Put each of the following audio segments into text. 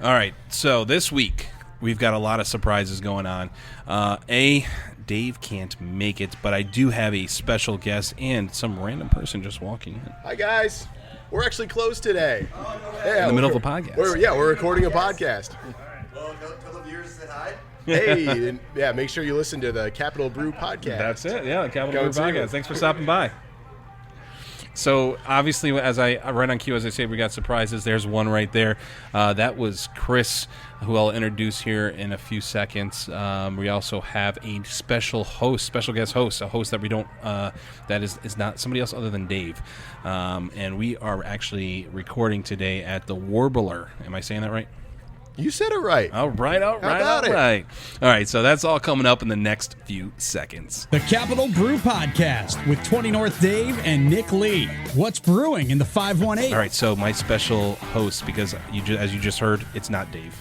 All right, so this week we've got a lot of surprises going on. Dave can't make it, but I do have a special guest and some random person just walking in. Hi, guys. We're actually closed today. In the middle of a podcast. We're recording a podcast. Well, tell the viewers to say hi. Hey, and, make sure you listen to the Capital Brew podcast. That's it, the Capital Brew podcast. Thanks for stopping by. So, obviously, as I right on cue, as I say, we got surprises. There's one right there. That was Chris, who I'll introduce here in a few seconds. We also have a special guest host, a host that we don't, that is not somebody else other than Dave. And we are actually recording today at the Warbler. Am I saying that right? You said it right. All right. All right, so that's all coming up in the next few seconds. The Capital Brew Podcast with 20 North Dave and Nick Lee. What's brewing in the 518? All right, so my special host, because as you just heard, it's not Dave.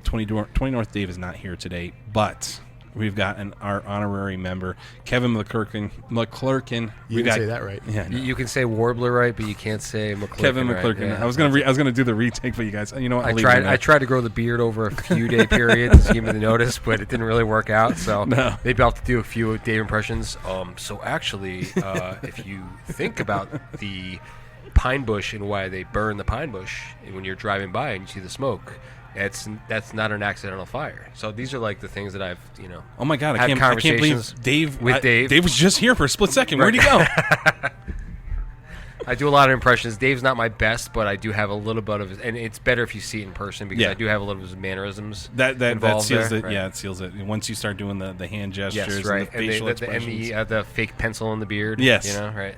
20 North Dave is not here today, but we've got our honorary member, Kevin Mcclurken. You can say that right. Yeah, no. You can say Warbler right, but you can't say Mcclurken. Kevin Mcclurken. Right. Yeah. I was gonna do the retake, but you guys, you know what? I tried to grow the beard over a few day period to give me the notice, but it didn't really work out. So maybe I'll have to do a few Dave impressions. So actually, if you think about the pine bush and why they burn the pine bush, and when you're driving by and you see the smoke, that's not an accidental fire. So these are like the things that I've, Oh my God, I can't believe Dave. Dave was just here for a split second. Where'd he go? I do a lot of impressions. Dave's not my best, but I do have a little bit of his, and it's better if you see it in person because I do have a little of his mannerisms. That seals there, it. right? Yeah, it seals it. Once you start doing the hand gestures, yes, right, and the facial expressions, and the fake pencil in the beard. Yes, right.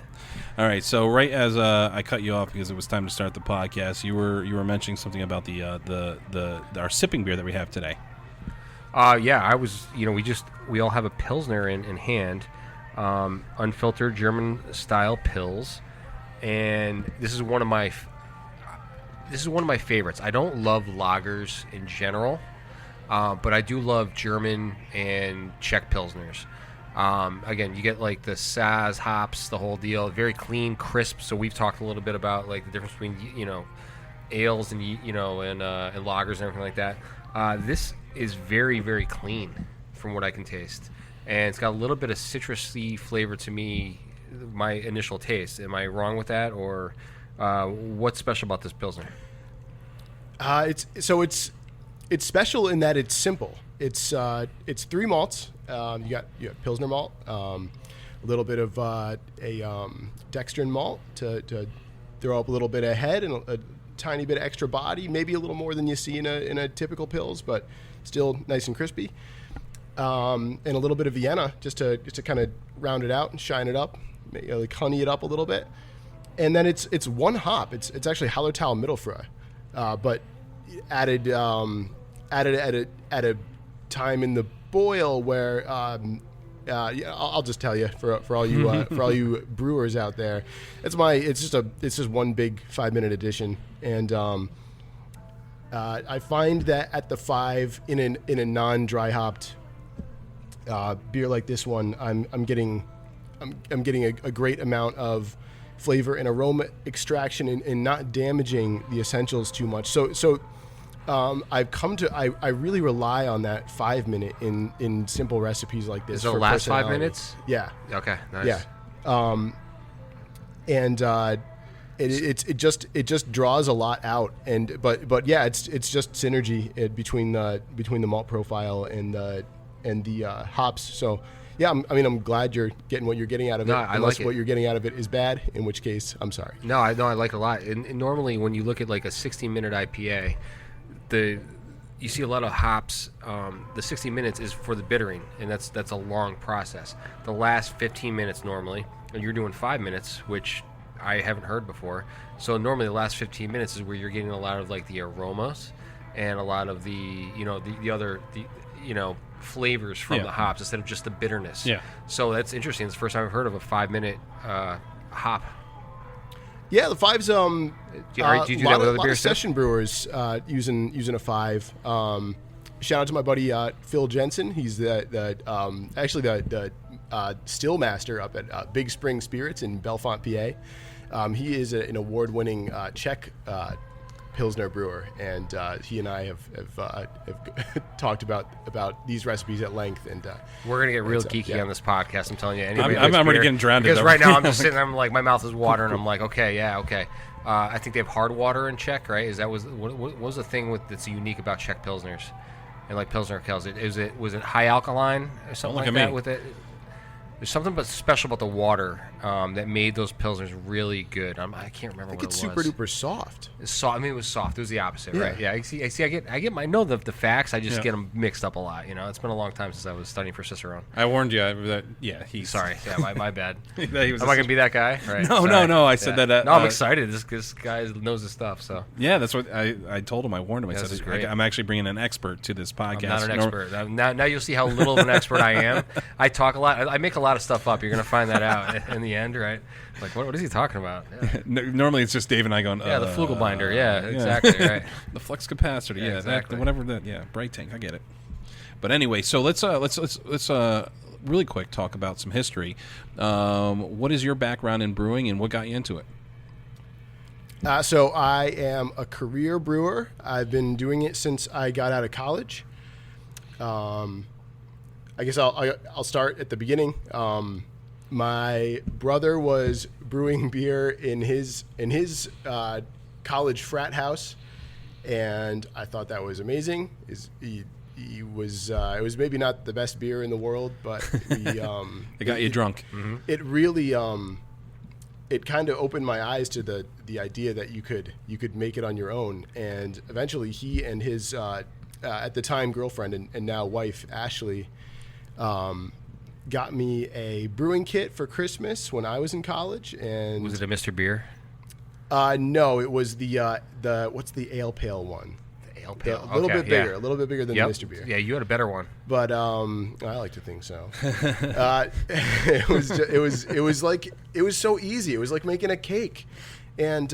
All right, so right as I cut you off because it was time to start the podcast, you were mentioning something about our sipping beer that we have today. I was. We all have a Pilsner in hand, unfiltered German style Pils, and this is one of my favorites. I don't love lagers in general, but I do love German and Czech Pilsners. Again, you get like the Saz hops, the whole deal, very clean, crisp. So we've talked a little bit about like the difference between ales and and lagers and everything like that. This is very, very clean from what I can taste, and it's got a little bit of citrusy flavor to me. My initial taste. Am I wrong with that, or what's special about this Pilsner? It's special in that it's simple. It's 3 malts. You got Pilsner malt, a little bit of a dextrin malt to throw up a little bit of head and a tiny bit of extra body, maybe a little more than you see in a typical Pils, but still nice and crispy. And a little bit of Vienna just to kind of round it out and shine it up, like honey it up a little bit. And then it's one hop. It's actually Hallertau Mittelfrüh, but added at a time in the boil where I'll just tell you for all you brewers out there, it's just one big 5-minute addition, and I find that at the 5 in a non-dry hopped beer like this one, I'm getting a great amount of flavor and aroma extraction and not damaging the essentials too much. So I've come to I really rely on that 5-minute in simple recipes like this. Is it the last 5 minutes? Yeah. Okay. Nice. Yeah. It just draws a lot out, but yeah, it's just synergy between the malt profile and the hops. So yeah, I'm glad you're getting what you're getting out of it. Unless what you're getting out of it is bad, in which case I'm sorry. No, I like it a lot. And normally when you look at like a 60-minute IPA, you see a lot of hops. The 60 minutes is for the bittering, and that's a long process. The last 15 minutes normally, and you're doing 5 minutes, which I haven't heard before. So normally the last 15 minutes is where you're getting a lot of like the aromas and a lot of the other flavors from the hops instead of just the bitterness. Yeah. So that's interesting. It's the first time I've heard of a 5-minute hop. Yeah, the 5's do you do that with other beers? Session brewers using a 5. Shout out to my buddy Phil Jensen. He's the still master up at Big Spring Spirits in Bellefonte, PA. He is an award-winning Czech Pilsner brewer, and he and I have talked about these recipes at length. And we're gonna get real so, geeky yeah. on this podcast. I'm telling you. I'm already getting drowned because though. right now I'm just sitting. I'm like, my mouth is watering. I'm like, okay, yeah, okay. I think they have hard water in Czech, right? What was the thing that's unique about Czech Pilsners and like Pilsner Kels? Was it high alkaline or something like that with it? There's something special about the water that made those Pilsners really good. I can't remember what it was. It's super duper soft. It's soft. I mean, it was soft. It was the opposite, Yeah. right? Yeah. I see. I know the facts. I just get them mixed up a lot. It's been a long time since I was studying for Cicerone. I warned you. That he's Sorry. Yeah, my bad. Am I gonna be that guy? Right. No. I said that. No, I'm excited. This guy knows his stuff. So yeah, that's what I told him. I warned him. I this said is great. I'm actually bringing an expert to this podcast. I'm not an expert. Now you'll see how little of an expert I am. I talk a lot. I make a lot of stuff up. You're gonna find that out in the end, right? Like, what is he talking about? Yeah, Normally, it's just Dave and I going. the Flugelbinder. Yeah, exactly. Right. The flux capacitor. Yeah, exactly. Whatever that. Yeah, bright tank. I get it. But anyway, so let's really quick talk about some history. What is your background in brewing, and what got you into it? So I am a career brewer. I've been doing it since I got out of college. I guess I'll start at the beginning. My brother was brewing beer in his college frat house, and I thought that was amazing. It was maybe not the best beer in the world, but It got you drunk. Mm-hmm. It really it kind of opened my eyes to the idea that you could make it on your own. And eventually, he and his at the time girlfriend and now wife Ashley got me a brewing kit for Christmas when I was in college. And Was it a Mr. Beer? No, it was the what's the ale pail one? The ale pail. A little bit bigger, a little bit bigger than the Mr. Beer. Yeah, you had a better one. But I like to think so. It was so easy. It was like making a cake, and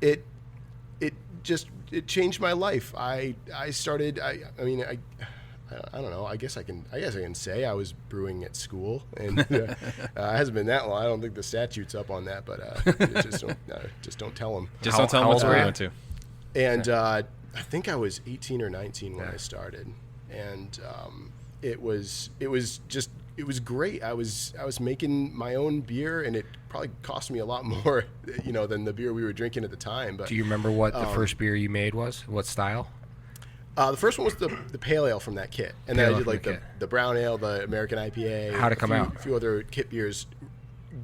it changed my life. I started. I don't know. I guess I can say I was brewing at school, and it hasn't been that long. I don't think the statute's up on that, but just don't tell them. Just don't tell them where you went to. And I think I was 18 or 19 when I started, and it was great. I was making my own beer, and it probably cost me a lot more, than the beer we were drinking at the time. But Do you remember what the first beer you made was? What style? The first one was the pale ale from that kit, and then I did like the brown ale, the American IPA. How'd it come out? A few other kit beers.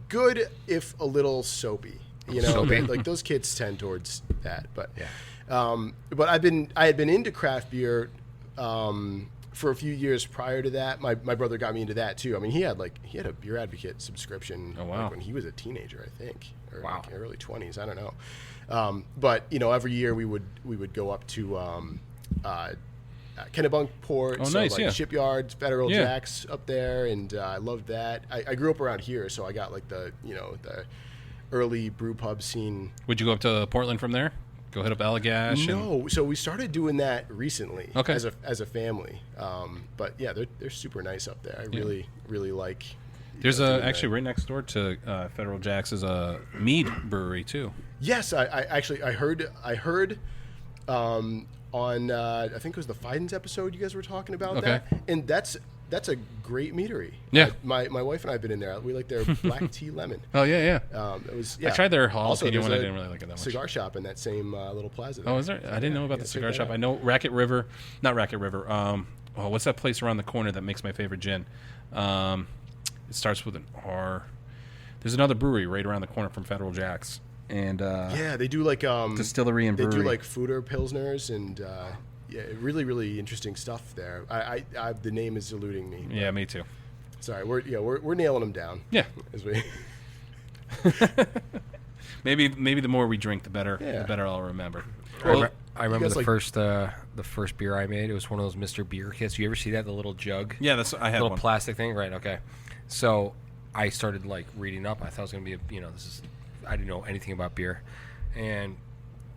Good, if a little soapy. Soapy? Like those kits tend towards that. But Yeah. but I had been into craft beer for a few years prior to that. My brother got me into that too. I mean, he had a Beer Advocate subscription. Oh, wow. When he was a teenager, I think, or Wow. like early 20s. I don't know. But every year we would go up to Kennebunkport, Oh, nice, yeah. Shipyards, Federal Yeah. Jacks up there, and I loved that. I grew up around here, so I got like the early brew pub scene. Would you go up to Portland from there? Go hit up Allagash? No, so we started doing that recently Okay. as a family. But yeah, they're super nice up there. I really like. There's doing actually that. right next door to Federal Jacks is a mead brewery too. Yes, I heard on I think it was the Fidens episode you guys were talking about Okay. that, and that's a great meadery. Yeah. My wife and I have been in there. We like their black tea lemon. Oh yeah. It was. I tried their Also, jalapeno there's one. I a didn't really like it that much. Cigar shop in that same little plaza. Oh, is there? I didn't know about the check cigar that shop. out. I know Racket River, not Racket River. What's that place around the corner that makes my favorite gin? It starts with an R. There's another brewery right around the corner from Federal Jacks, and Yeah, they do like distillery and brewery. They do like Fooder Pilsners and yeah, really interesting stuff there. I the name is eluding me. Yeah, me too. Sorry, we're nailing them down. Yeah. As we Maybe the more we drink, the better. Yeah. The better I'll remember. I remember guys the first beer I made. It was one of those Mr. Beer kits. You ever see that, the little jug? Yeah, I had little one. plastic thing, right? Okay. So I started reading up. I thought it was gonna be I didn't know anything about beer, and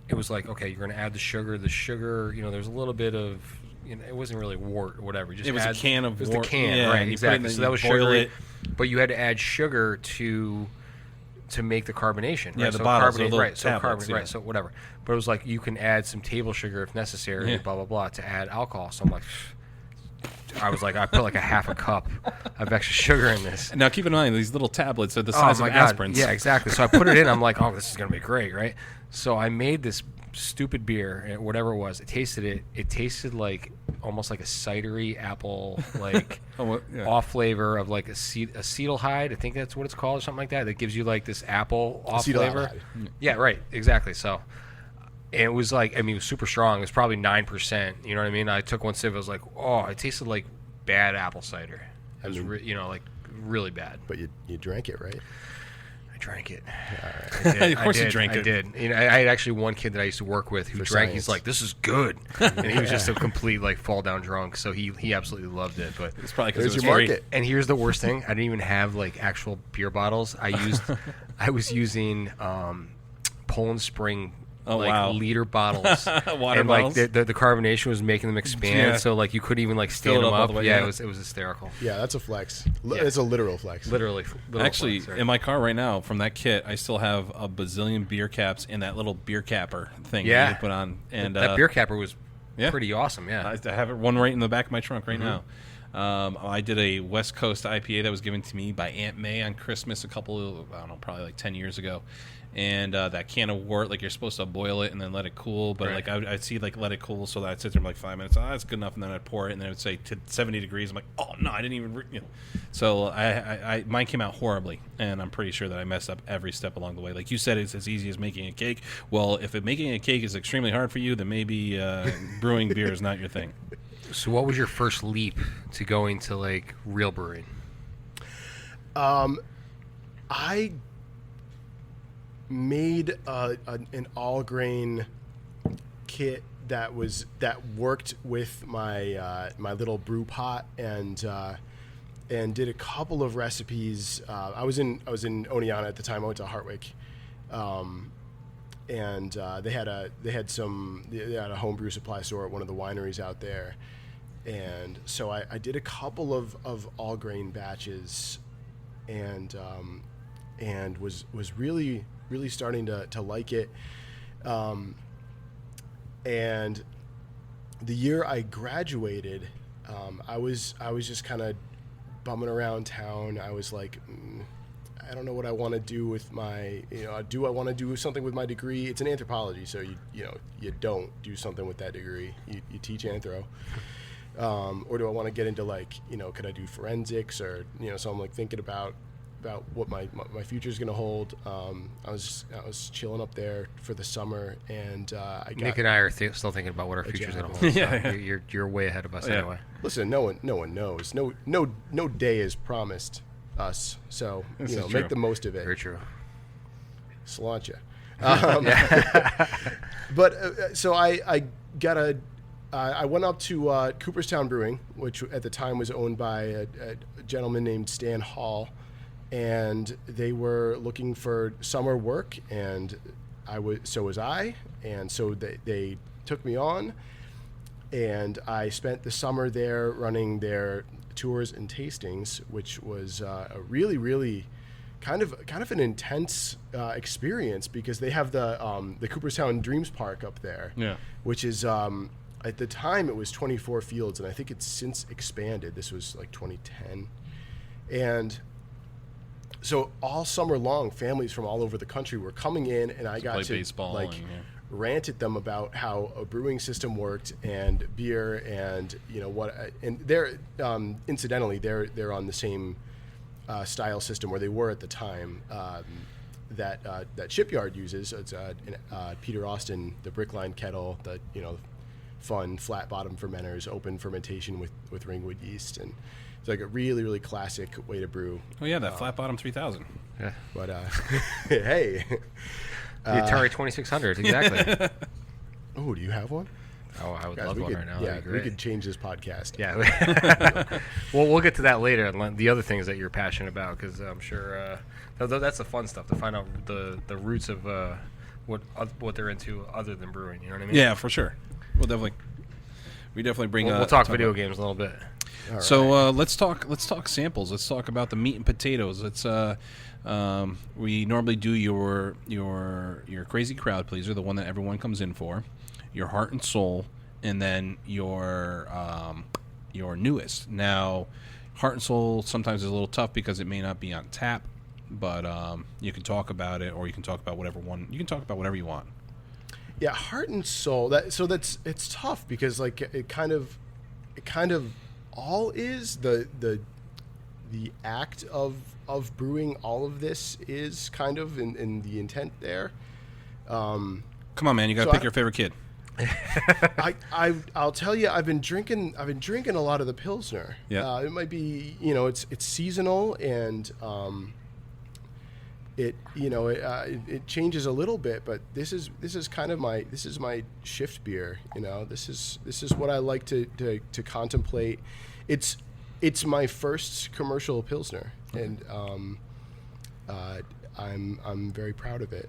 it was like, okay, you're gonna add the sugar. The sugar, there's a little bit of, it wasn't really wort or whatever. It was a can of It was wort. the can, Yeah, right? and you put it in Exactly. the- So that was you boil sugar, it. but you had to add sugar to to make the carbonation. Right? Yeah, the so bottles, carbonate, the right? So tablets, carbonate, yeah. right? So whatever. But it was like you can add some table sugar if necessary, Yeah. blah blah blah, to add alcohol. So I'm like, I was like, I put like a half a cup of extra sugar in this. Now keep in mind these little tablets are the size Oh of my God. aspirins. Yeah, exactly. So I put it in. I'm like, oh, this is gonna be great, right? So I made this stupid beer, whatever it was. It tasted like almost like a cidery apple, like off flavor of like acetaldehyde. I think that's what it's called, or something like that. That gives you like this apple off flavor. Yeah, right. Exactly. So. And it was like, I mean, it was super strong. It was probably 9%. You know what I mean? I took one sip. I was like, oh, it tasted like bad apple cider. It was, like really bad. But you drank it, right? I drank it. Of course you drank it. I did. You know, I had actually one kid that I used to work with who For drank. science. He's like, "This is good," and he was just a complete like fall down drunk. So he absolutely loved it. But It's probably because it There's was your free. market. and here's the worst thing: I didn't even have like actual beer bottles. I was using Poland Spring. Oh, like wow. liter bottles, Water and bottles? like the carbonation was making them expand, Yeah. so like you couldn't even like Fill stand it them up all up. the way, Yeah, yeah. it was hysterical. Yeah, that's a flex. Yeah. It's a literal flex. Literally Actually, flex, right? in my car right now, from that kit, I still have a bazillion beer caps and that little beer capper thing Yeah. that you put on. And that beer capper was yeah. pretty awesome. Yeah, I have it one right in the back of my trunk right now. I did a West Coast IPA that was given to me by Aunt May on Christmas probably like 10 years ago. And that can of wort, like you're supposed to boil it and then let it cool. But Right. like I'd see like let it cool, so that I'd sit there for like 5 minutes. Oh, that's good enough. And then I'd pour it, and then it would say to 70 degrees. I'm like, oh no, I didn't even. So mine came out horribly, and I'm pretty sure that I messed up every step along the way. Like you said, it's as easy as making a cake. Well, if making a cake is extremely hard for you, then maybe brewing beer is not your thing. So what was your first leap to going to like real brewing? I made an all grain kit that worked with my my little brew pot and did a couple of recipes. I was in Oneonta at the time. I went to Hartwick, and they had a homebrew supply store at one of the wineries out there, and so I did a couple of all grain batches, and was really starting to like it. And the year I graduated, I was just kind of bumming around town. I was like, I don't know what I want to do with my, do I want to do something with my degree? It's in anthropology, so you don't do something with that degree. You teach anthro. Or do I want to get into could I do forensics or, so I'm like thinking about what my future is going to hold. I was chilling up there for the summer, and Nick and I are still thinking about what our future's going to hold. Yeah. So you're way ahead of us anyway. Listen, no one knows. No day is promised us. So This is make true. the most of it. Very true. Sláinte. But so I went up to Cooperstown Brewing, which at the time was owned by a gentleman named Stan Hall, and they were looking for summer work, and so was I, and so they took me on, and I spent the summer there running their tours and tastings, which was a really kind of an intense experience, because they have the Cooperstown Dreams Park up there, which is at the time it was 24 fields, and I think it's since expanded. This was like 2010, and so all summer long, families from all over the country were coming in, and I got to baseball rant at them about how a brewing system worked and beer, and and they're incidentally they're on the same style system where they were at the time that Shipyard uses. It's Peter Austin, the brick-lined kettle, the fun flat bottom fermenters, open fermentation with ringwood yeast, and it's like a really classic way to brew. Oh yeah, that flat bottom 3000. Yeah. But hey, The Atari 2600, exactly. oh, do you have one? Oh, I would Guys, love we one could, right now. yeah, That'd be we great. could change this podcast. Yeah. Well, we'll get to that later. And the other things that you're passionate about, because I'm sure that's the fun stuff, to find out the roots of what they're into other than brewing. You know what I mean? Yeah, for sure. We definitely bring. We'll talk video games a little bit. So let's talk samples. Let's talk about the meat and potatoes. We normally do your crazy crowd pleaser, the one that everyone comes in for, your heart and soul, and then your newest. Now, heart and soul sometimes is a little tough because it may not be on tap, but you can talk about it, or you can talk about whatever one. You can talk about whatever you want. Yeah, heart and soul. It's tough because like it kind of all is the act of brewing all of this is kind of in the intent there. Come on, man, you got to pick your favorite kid. I'll tell you, I've been drinking a lot of the Pilsner. Yeah. It might be, it's seasonal, and it changes a little bit, but this is kind of my shift beer. This is what I like to contemplate. It's my first commercial Pilsner, and I'm very proud of it.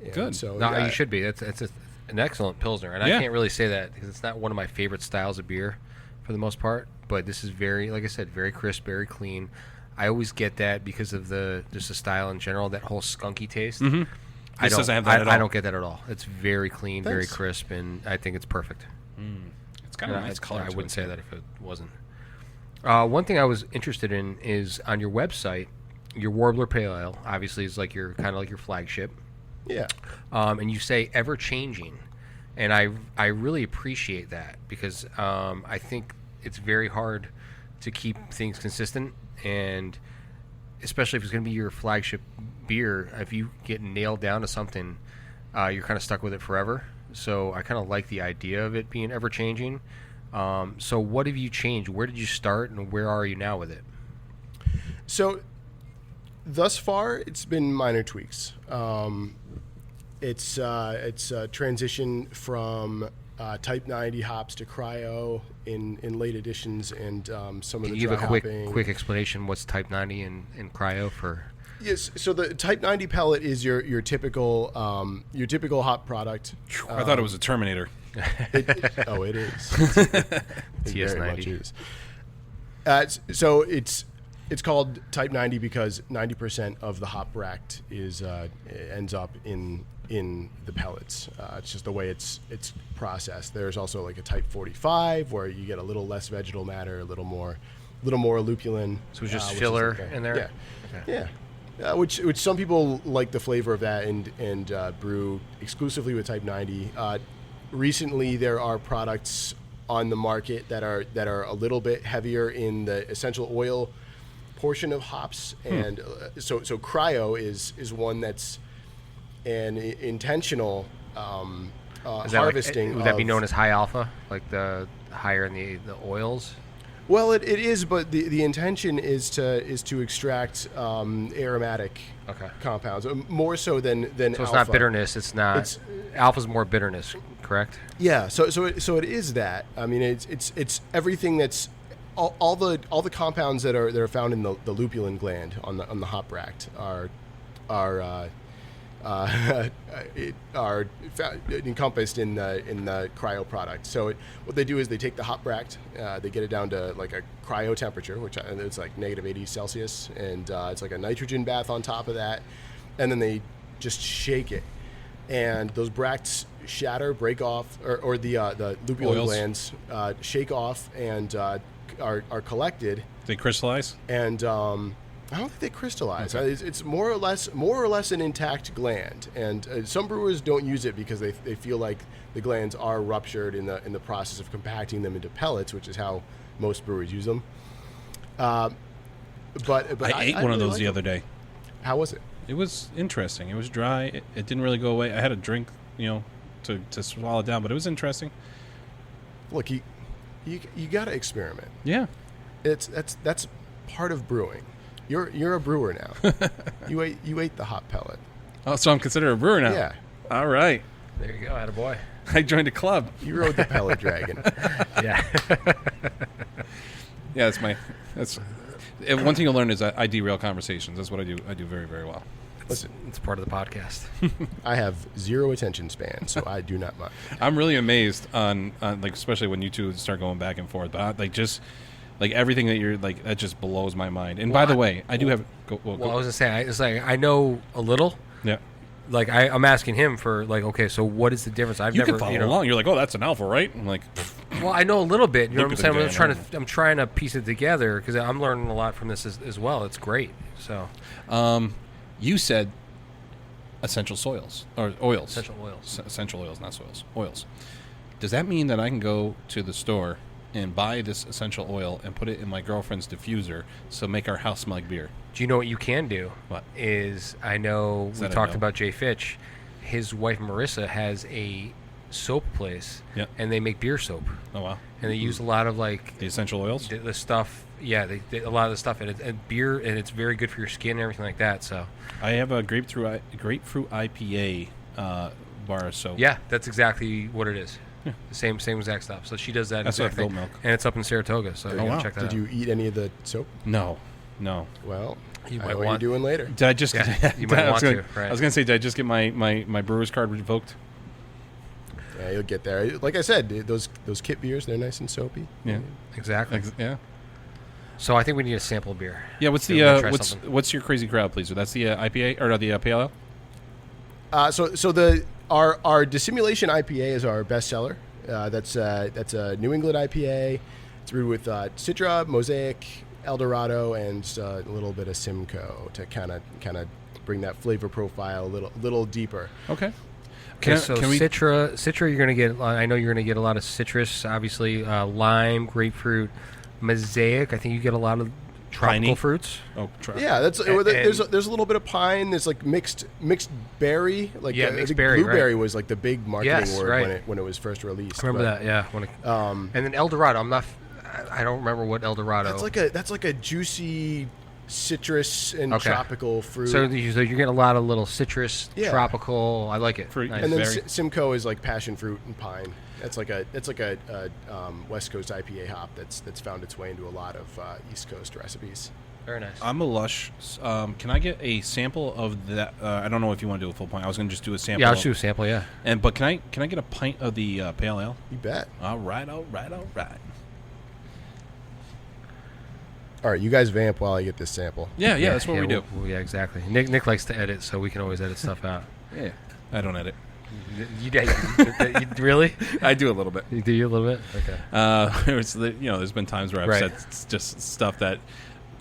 And Good. So No, you should be. It's an excellent Pilsner, and I can't really say that because it's not one of my favorite styles of beer for the most part, but this is very, like I said, very crisp, very clean. I always get that because of just the style in general, that whole skunky taste. Mm-hmm. I doesn't have that at all. I don't get that at all. It's very clean, very Thanks. crisp, and I think it's perfect. It's got a nice color. I to wouldn't it, say too. that if it wasn't. One thing I was interested in is on your website, your Warbler Pale Ale obviously is like your flagship. Yeah. And you say ever changing, and I really appreciate that because I think it's very hard to keep things consistent, and especially if it's going to be your flagship beer, if you get nailed down to something, you're kind of stuck with it forever. So I kind of like the idea of it being ever changing. So what have you changed? Where did you start, and where are you now with it? So thus far, it's been minor tweaks. It's a transition from Type 90 hops to cryo in late editions, and some of Can the you dry give a hopping. quick explanation what's Type 90 and cryo for? Yes. So the Type 90 pellet is your typical hop product. I thought it was a Terminator. It is. It very much TS90. is. So it's called Type 90 because 90% of the hop racked ends up in the pellets. It's just the way it's processed. There's also like a Type 45 where you get a little less vegetal matter, a little more lupulin. So it's just which is filler like in there? Yeah. Okay. Yeah. Which some people like the flavor of that and brew exclusively with Type 90. Recently, there are products on the market that are a little bit heavier in the essential oil portion of hops, and so cryo is one that's an intentional Is that harvesting. would that be of- known as high alpha, like the higher in the oils? Well, it is, but the intention is to extract aromatic Okay. compounds more so than So it's alpha. not bitterness. It's not. It's- Alpha's more bitterness, correct? Yeah, so it is that. I mean, it's everything that's all the compounds that are found in the lupulin gland on the hop racked are encompassed in the cryo product. So what they do is they take the hop racked, they get it down to like a cryo temperature, which it's like negative 80 Celsius, and it's like a nitrogen bath on top of that, and then they just shake it, and those bracts shatter, break off, or the lupulin Oils. glands shake off and are collected. They crystallize. And I don't think they crystallize. Okay. It's more or less an intact gland, and some brewers don't use it because they feel like the glands are ruptured in the process of compacting them into pellets, which is how most brewers use them. But I ate one really of those like the them. other day. How was it? It was interesting. It was dry. It didn't really go away. I had a drink, to swallow it down, but it was interesting. Look, you got to experiment. Yeah. That's part of brewing. You're a brewer now. You ate the hop pellet. Oh, so I'm considered a brewer now. Yeah. All right. There you go, attaboy. I joined a club. You rode the pellet dragon. Yeah. Yeah, that's one thing you'll learn is I derail conversations. That's what I do. I do very, very well. Listen, It's part of the podcast. I have zero attention span, so I do not mind. I'm really amazed on like especially when you two start going back and forth. But Like everything that you're like, that just blows my mind. And by the way, I do have. I was gonna say, it's like I know a little. Yeah. Like I'm asking him for like, okay, so what is the difference? I've You never can follow along. You're like, oh, that's an alpha, right? I'm like, well, I know a little bit. You know what I'm saying? Look at the I'm trying to piece it together because I'm learning a lot from this as well. It's great. So, you said essential oils. Essential oils. Essential oils, not soils. Oils. Does that mean that I can go to the store and buy this essential oil and put it in my girlfriend's diffuser so make our house smell like beer? Do you know what you can do? What? Is I know we talked about Jay Fitch. His wife Marissa has a soap place, and they make beer soap. Oh wow! And they use a lot of like the essential oils, the stuff. Yeah, they a lot of the stuff, and beer, and it's very good for your skin and everything like that. So I have a grapefruit IPA bar soap. Yeah, that's exactly what it is. Yeah. The same exact stuff. So she does that. That's exact goat thing. milk, and it's up in Saratoga. So check that out. Did you eat any of the soap? No. Well, you might what you're doing later. Did I just? Yeah, you might want to. Right. I was gonna say, did I just get my brewer's card revoked? Yeah, you'll get there. Like I said, those kit beers, they're nice and soapy. Yeah, exactly. Yeah. So I think we need a sample beer. Yeah. What's your crazy crowd, please? That's the IPA or the pale ale? So our dissimulation IPA is our best seller. That's a New England IPA. It's brewed with Citra, Mosaic, Eldorado, and a little bit of Simcoe to kind of bring that flavor profile a little deeper. Okay. Citra, you're going to get. I know you're going to get a lot of citrus, obviously, lime, grapefruit, Mosaic. I think you get a lot of tropical fruits. Oh, yeah. There's a little bit of pine. There's like mixed berry. Like mixed berry. Blueberry was like the big marketing word right. when it was first released. I remember that. Yeah. And then Eldorado. I don't remember what Eldorado. That's like a juicy citrus and tropical fruit. So you get a lot of little citrus, tropical. I like it. Fruit. Nice. And then Simcoe is like passion fruit and pine. That's like a West Coast IPA hop that's found its way into a lot of East Coast recipes. Very nice. I'm a lush. Can I get a sample of that? I don't know if you want to do a full pint. I was going to just do a sample. Yeah, I'll do a sample. Yeah. But can I get a pint of the pale ale? You bet. All right. All right, you guys vamp while I get this sample. Yeah, that's what we do. Yeah, exactly. Nick likes to edit, so we can always edit stuff out. Yeah, I don't edit. You really? I do a little bit. You do a little bit? Okay. There's been times where I've said just stuff that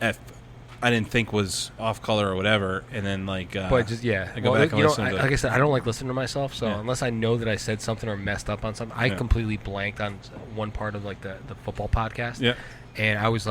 I didn't think was off color or whatever, and then but just I go back and listen to it. Like I said, I don't like listening to myself, so unless I know that I said something or messed up on something, I completely blanked on one part of like the football podcast. Yeah. And I was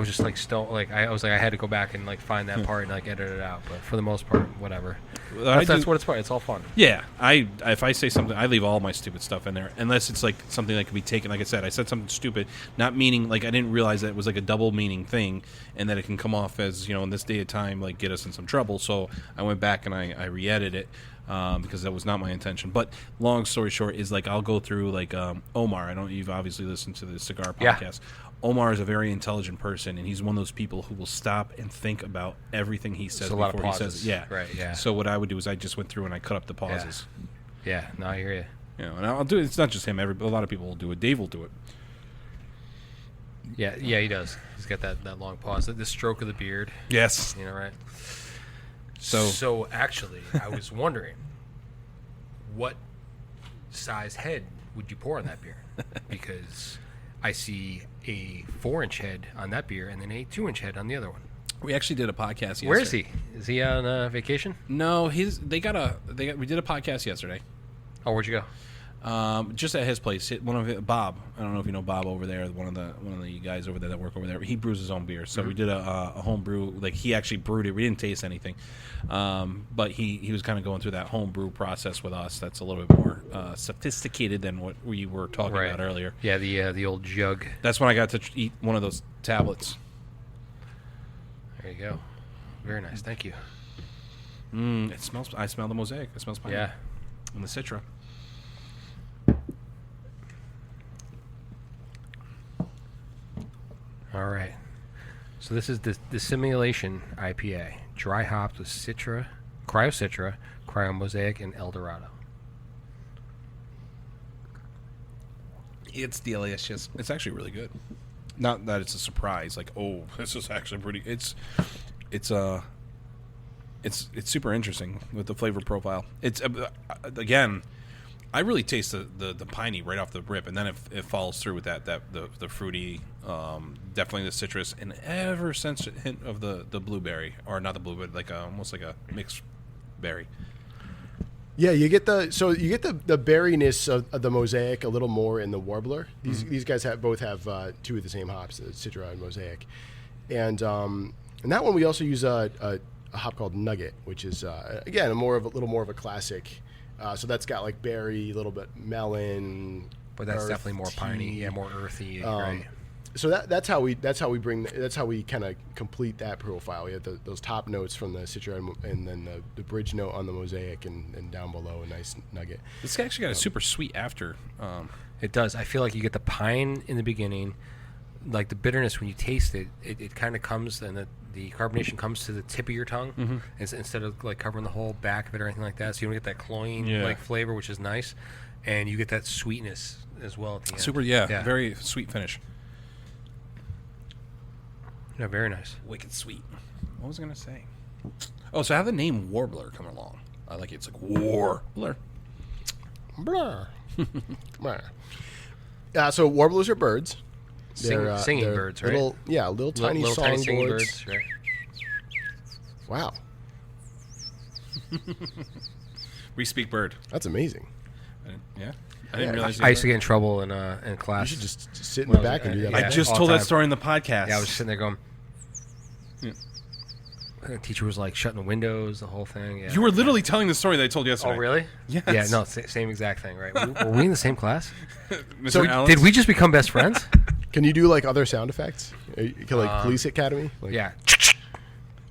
just like still like I was like I had to go back and like find that part and like edit it out. But for the most part, whatever. That's what it's for. It's all fun. Yeah, if I say something, I leave all my stupid stuff in there, unless it's like something that can be taken. Like I said something stupid, not meaning like I didn't realize that it was like a double meaning thing, and that it can come off as in this day of time like get us in some trouble. So I went back and I re-edited it. Because that was not my intention. But long story short is like I'll go through like Omar. You've obviously listened to the Cigar Podcast. Yeah. Omar is a very intelligent person, and he's one of those people who will stop and think about everything he says before he says it. Yeah, right. Yeah. So what I would do is I just went through and I cut up the pauses. Yeah. No, I hear you. And I'll do it. It's not just him. A lot of people will do it. Dave will do it. Yeah, he does. He's got that long pause. The stroke of the beard. Yes. Right. So actually, I was wondering, what size head would you pour on that beer? Because I see a 4-inch head on that beer and then a 2-inch head on the other one. We actually did a podcast yesterday. Where is he? Is he on vacation? No, we did a podcast yesterday. Oh, where'd you go? Just at his place. Bob. I don't know if you know Bob over there. One of the guys over there that work over there. He brews his own beer. So we did a home brew. Like he actually brewed it. We didn't taste anything, but he was kind of going through that home brew process with us. That's a little bit more sophisticated than what we were talking about earlier. Yeah, the old jug. That's when I got to eat one of those tablets. There you go. Very nice. Thank you. It smells. I smell the Mosaic. It smells fine. Yeah, and the Citra. All right. So this is the Simulation IPA, dry hopped with Citra, Cryo Mosaic, and Eldorado. It's delicious. It's actually really good. not that it's a surprise. Like, oh, this is actually pretty. It's super interesting with the flavor profile. It's again, I really taste the piney right off the rip, and then it follows through with the fruity, definitely the citrus, and ever since a hint of the blueberry, or not the blueberry, like almost like a mixed berry. Yeah, you get the berryness of the Mosaic a little more in the Warbler. These guys both have two of the same hops, the Citra and Mosaic, and that one we also use a hop called Nugget, which is again a little more of a classic. So that's got like berry, a little bit melon, but that's definitely more piney, more earthy, right? So that's how we kind of complete that profile. We have those top notes from the Citra and then the bridge note on the Mosaic, and down below a nice Nugget. It's actually got a super sweet after. It does. I feel like you get the pine in the beginning, like the bitterness when you taste it. It kind of comes, and the carbonation comes to the tip of your tongue instead of like covering the whole back of it or anything like that. So you don't get that cloying like flavor, which is nice, and you get that sweetness as well at the end. Super, yeah, very sweet finish. Yeah, very nice. Wicked sweet. What was I going to say? Oh, so I have the name Warbler coming along. I like it. It's like Warbler. Blah. So warblers are birds. They're singing birds, right? Little tiny singing songbirds. birds, right? Wow. We speak bird. That's amazing. I didn't realize. I used to get in trouble in class. You should just sit in the back and do that. I just told that story in the podcast. Yeah, I was sitting there going. The teacher was like shutting the windows, the whole thing. Yeah. You were literally telling the story that I told yesterday. Oh, really? Yes. Yeah, no, same exact thing, right? Were we in the same class? Mr. So Allen? did we just become best friends? Can you do like other sound effects? Like Police Academy? Like, Yeah.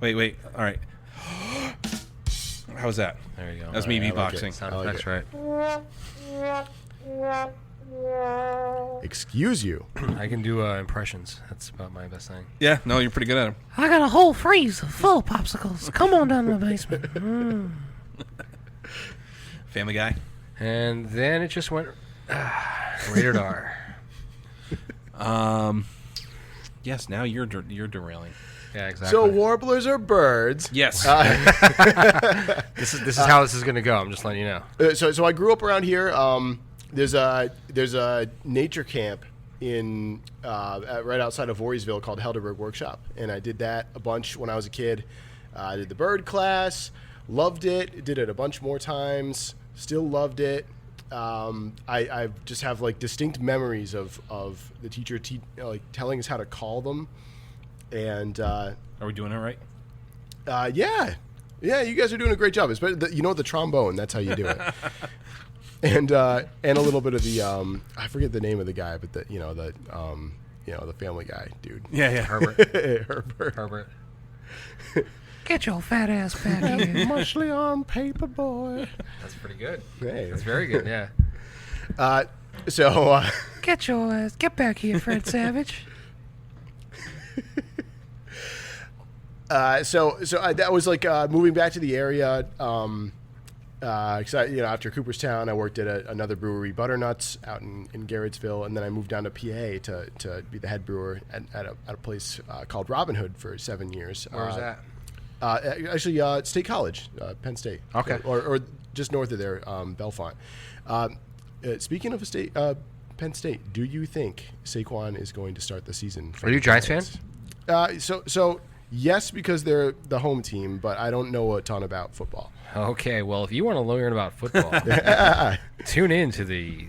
Wait. All right. How was that? There you go. That was me I like beatboxing. it. Sound I like effects, it. right? Excuse you. I can do impressions. That's about my best thing. Yeah, no, you're pretty good at them. I got a whole freezer full of popsicles. Come on down to the basement. Family Guy. And then it just went rated R. Yes, now you're derailing. Yeah, exactly. So warblers are birds. Yes. This is how this is going to go. I'm just letting you know. So I grew up around here. There's a nature camp in right outside of Voorheesville called Helderberg Workshop, and I did that a bunch when I was a kid. I did the bird class, loved it. Did it a bunch more times. Still loved it. I just have like distinct memories of the teacher like telling us how to call them, and Are we doing it right? yeah, you guys are doing a great job. It's the trombone. That's how you do it. And a little bit of the I forget the name of the guy, but the Family Guy dude. Yeah. Herbert. Get your fat ass back here. Mostly on paper, boy. That's pretty good. Hey. That's very good, yeah. Get your ass. Get back here, Fred Savage. That was like moving back to the area. Cause after Cooperstown, I worked at another brewery, Butternuts, out in Garrettsville, and then I moved down to PA to be the head brewer at a place called Robin Hood for 7 years. Where was that? Actually, State College, Penn State. Okay. Or just north of there, Bellefonte. Speaking of Penn State, do you think Saquon is going to start the season? Are you a Giants fan? So yes, because they're the home team, but I don't know a ton about football. Okay, well, if you want to learn about football, tune in to the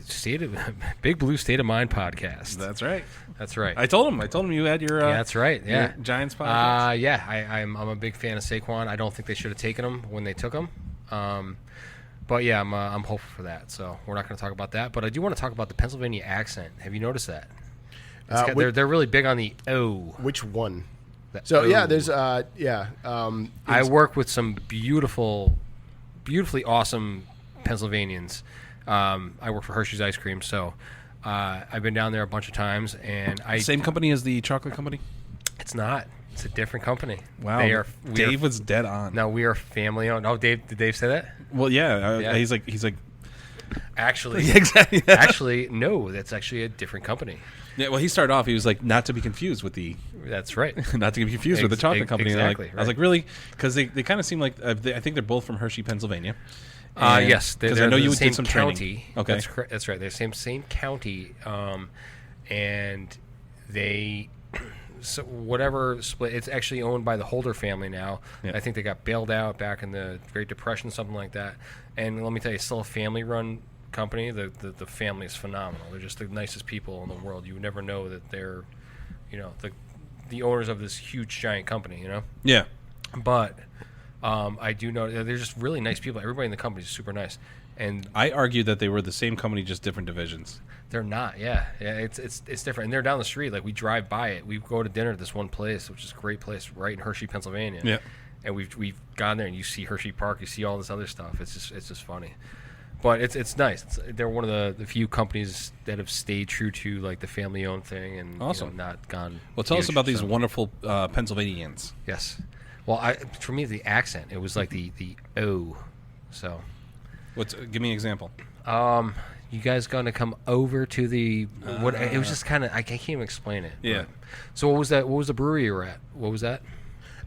Big Blue State of Mind podcast. That's right. That's right. I told him you had your. Yeah, that's right. Yeah, your Giants podcast. Yeah, I'm a big fan of Saquon. I don't think they should have taken him when they took him. But yeah, I'm hopeful for that. So we're not going to talk about that. But I do want to talk about the Pennsylvania accent. Have you noticed that? They're really big on the O. Which one? So yeah, there's I work with some beautifully awesome Pennsylvanians. I work for Hershey's Ice Cream, so I've been down there a bunch of times. And Same company as the chocolate company? It's not. It's a different company. Wow. Dave was dead on. No, we are family owned. Oh, Dave, did Dave say that? Well, yeah. Yeah. He's like, Actually, Yeah, exactly. actually, no, that's actually a different company. Yeah, well, he started off. He was like, not to be confused with the, That's right. not to be confused with the chocolate company. And exactly, like, I was like, really? Because they kind of seem like I think they're both from Hershey, Pennsylvania. Yes, because I know you the did same some county. training. Okay, that's right. They're same county, and they. So whatever split, it's actually owned by the Holder family now. Yeah. I think they got bailed out back in the Great Depression, something like that. And let me tell you, it's still a family-run company. The family is phenomenal. They're just the nicest people in the world. You would never know that they're, the owners of this huge giant company. yeah. But I do know they're just really nice people. Everybody in the company is super nice. And I argue that they were the same company, just different divisions. they're not. Yeah. It's different. And they're down the street. Like we drive by it. We go to dinner at this one place, which is a great place, right in Hershey, Pennsylvania. Yeah. And we've gone there, and you see Hershey Park, you see all this other stuff. It's just funny. But it's nice. They're one of the few companies that have stayed true to like the family owned thing and Awesome. not gone. Well, tell us huge, about these so. wonderful Pennsylvanians. Yes. Well, for me, the accent, it was like the O. So. Give me an example. You guys gonna come over to the what? It was just kind of I can't even explain it. Yeah. But- so what was that? What was the brewery you're at? What was that?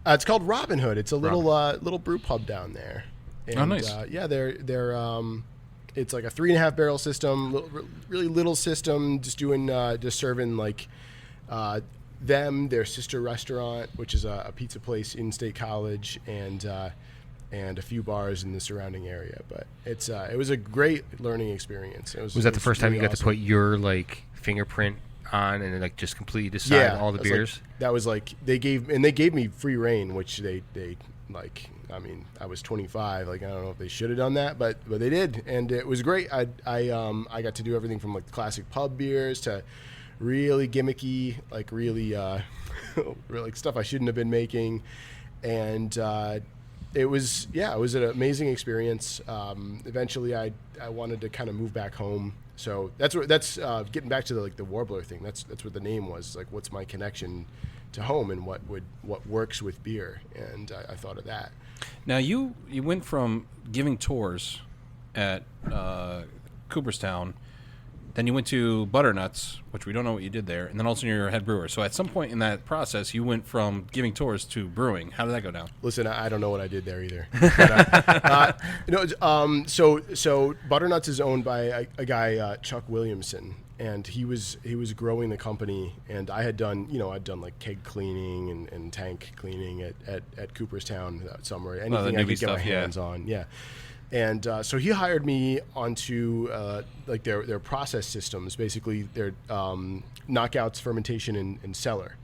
It's called Robin Hood. It's a little brew pub down there. And, Oh, nice. Yeah, they're it's like a 3.5 barrel system, really little system. Just serving like their sister restaurant, which is a pizza place in State College, and a few bars in the surrounding area. But it was a great learning experience. Was that the first time really you got awesome. to put your like fingerprint on and like just completely decide all the that's like- beers? that was like they gave me free reign, which they like. I mean, I was 25. Like I don't know if they should have done that, but they did, and it was great. I got to do everything from like classic pub beers to really gimmicky, like really like stuff I shouldn't have been making, and it was an amazing experience. Eventually, I wanted to kind of move back home. So that's getting back to the Warbler thing. That's what the name was. Like, what's my connection to home and what works with beer? And I thought of that. Now you went from giving tours at Cooperstown, then you went to Butternuts, which we don't know what you did there, and then also you're a head brewer. So at some point in that process, you went from giving tours to brewing. How did that go down? Listen, I don't know what I did there either. But, so Butternuts is owned by a guy, Chuck Williamson, and he was growing the company, and I'd done like keg cleaning and tank cleaning at Cooperstown that summer. Anything I could get my hands on, yeah. And so he hired me onto like their process systems, basically their knockouts, fermentation, and cellar.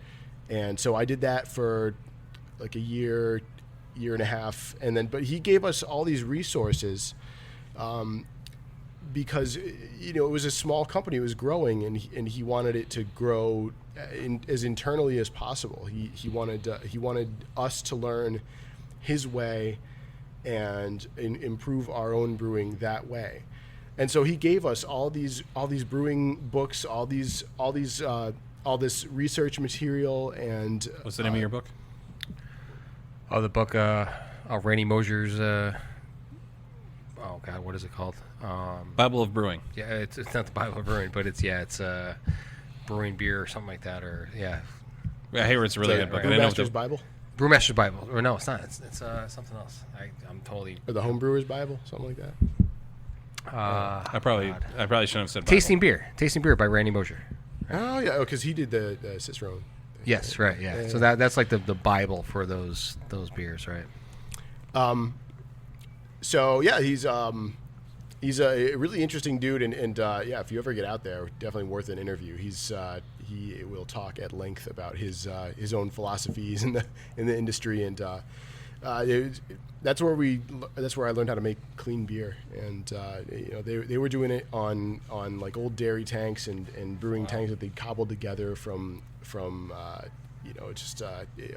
And so I did that for like a year and a half, but he gave us all these resources because it was a small company, it was growing, and he wanted it to grow as internally as possible. He wanted us to learn his way and improve our own brewing that way. And so he gave us all these brewing books, all this research material. And What's the name of your book? Oh, the book, Randy Mosier's. Oh God, what is it called? Bible of Brewing. Yeah, it's not the Bible of Brewing, but it's Brewing Beer or something like that, or yeah. I hear it's a really good book. I didn't know what Brewmaster's the- Bible, Brewmaster's Bible, or no, it's not. It's something else. I'm totally. or the Homebrewer's Bible, something like that. I probably shouldn't have said Bible. Tasting Beer by Randy Mosier. Oh yeah, because he did the Cicerone. Yes, right, yeah. So that's like the Bible for those beers, right? So yeah, he's a really interesting dude, and yeah, if you ever get out there, definitely worth an interview. He will talk at length about his own philosophies in the industry, and that's where I learned how to make clean beer, and they were doing it on like old dairy tanks and brewing tanks that they cobbled together from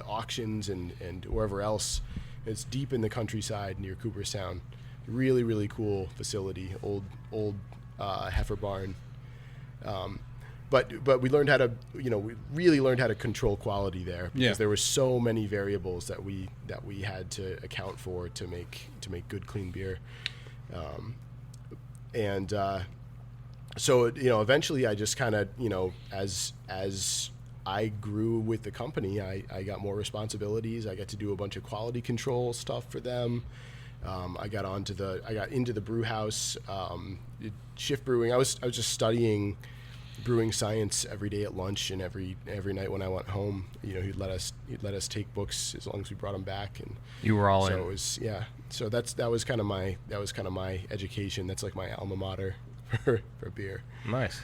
auctions and wherever else. It's deep in the countryside near Cooperstown. Really, really cool facility, old heifer barn. But we learned how to, we really learned how to control quality there because there were so many variables that we had to account for to make good clean beer. And so, eventually I just kind of, as I grew with the company, I got more responsibilities. I got to do a bunch of quality control stuff for them. I got into the brew house, shift brewing. I was just studying brewing science every day at lunch and every night when I went home. He'd let us take books as long as we brought them back. And you were all so in. it was, yeah. So that was kind of my education. That's like my alma mater for beer. Nice.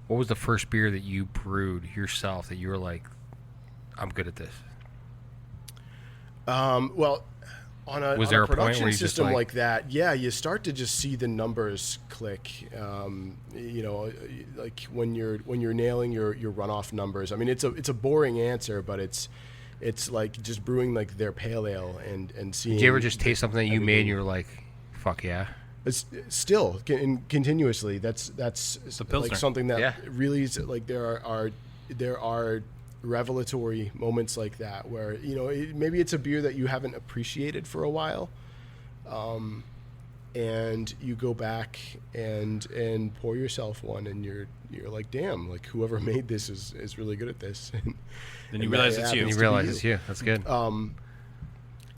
What was the first beer that you brewed yourself that you were like, I'm good at this? Well, on a there a point production where you just system like that, yeah, you start to just see the numbers click. Like when you're nailing your runoff numbers. I mean, it's a boring answer, but it's like just brewing like their pale ale and seeing. Did you ever just taste something that you made and you were like, fuck yeah? It's still continuously. That's like something that really is, like there are revelatory moments like that where maybe it's a beer that you haven't appreciated for a while, and you go back and pour yourself one and you're like, damn, like whoever made this is really good at this. Then you realize it's you. You realize it's you. That's good.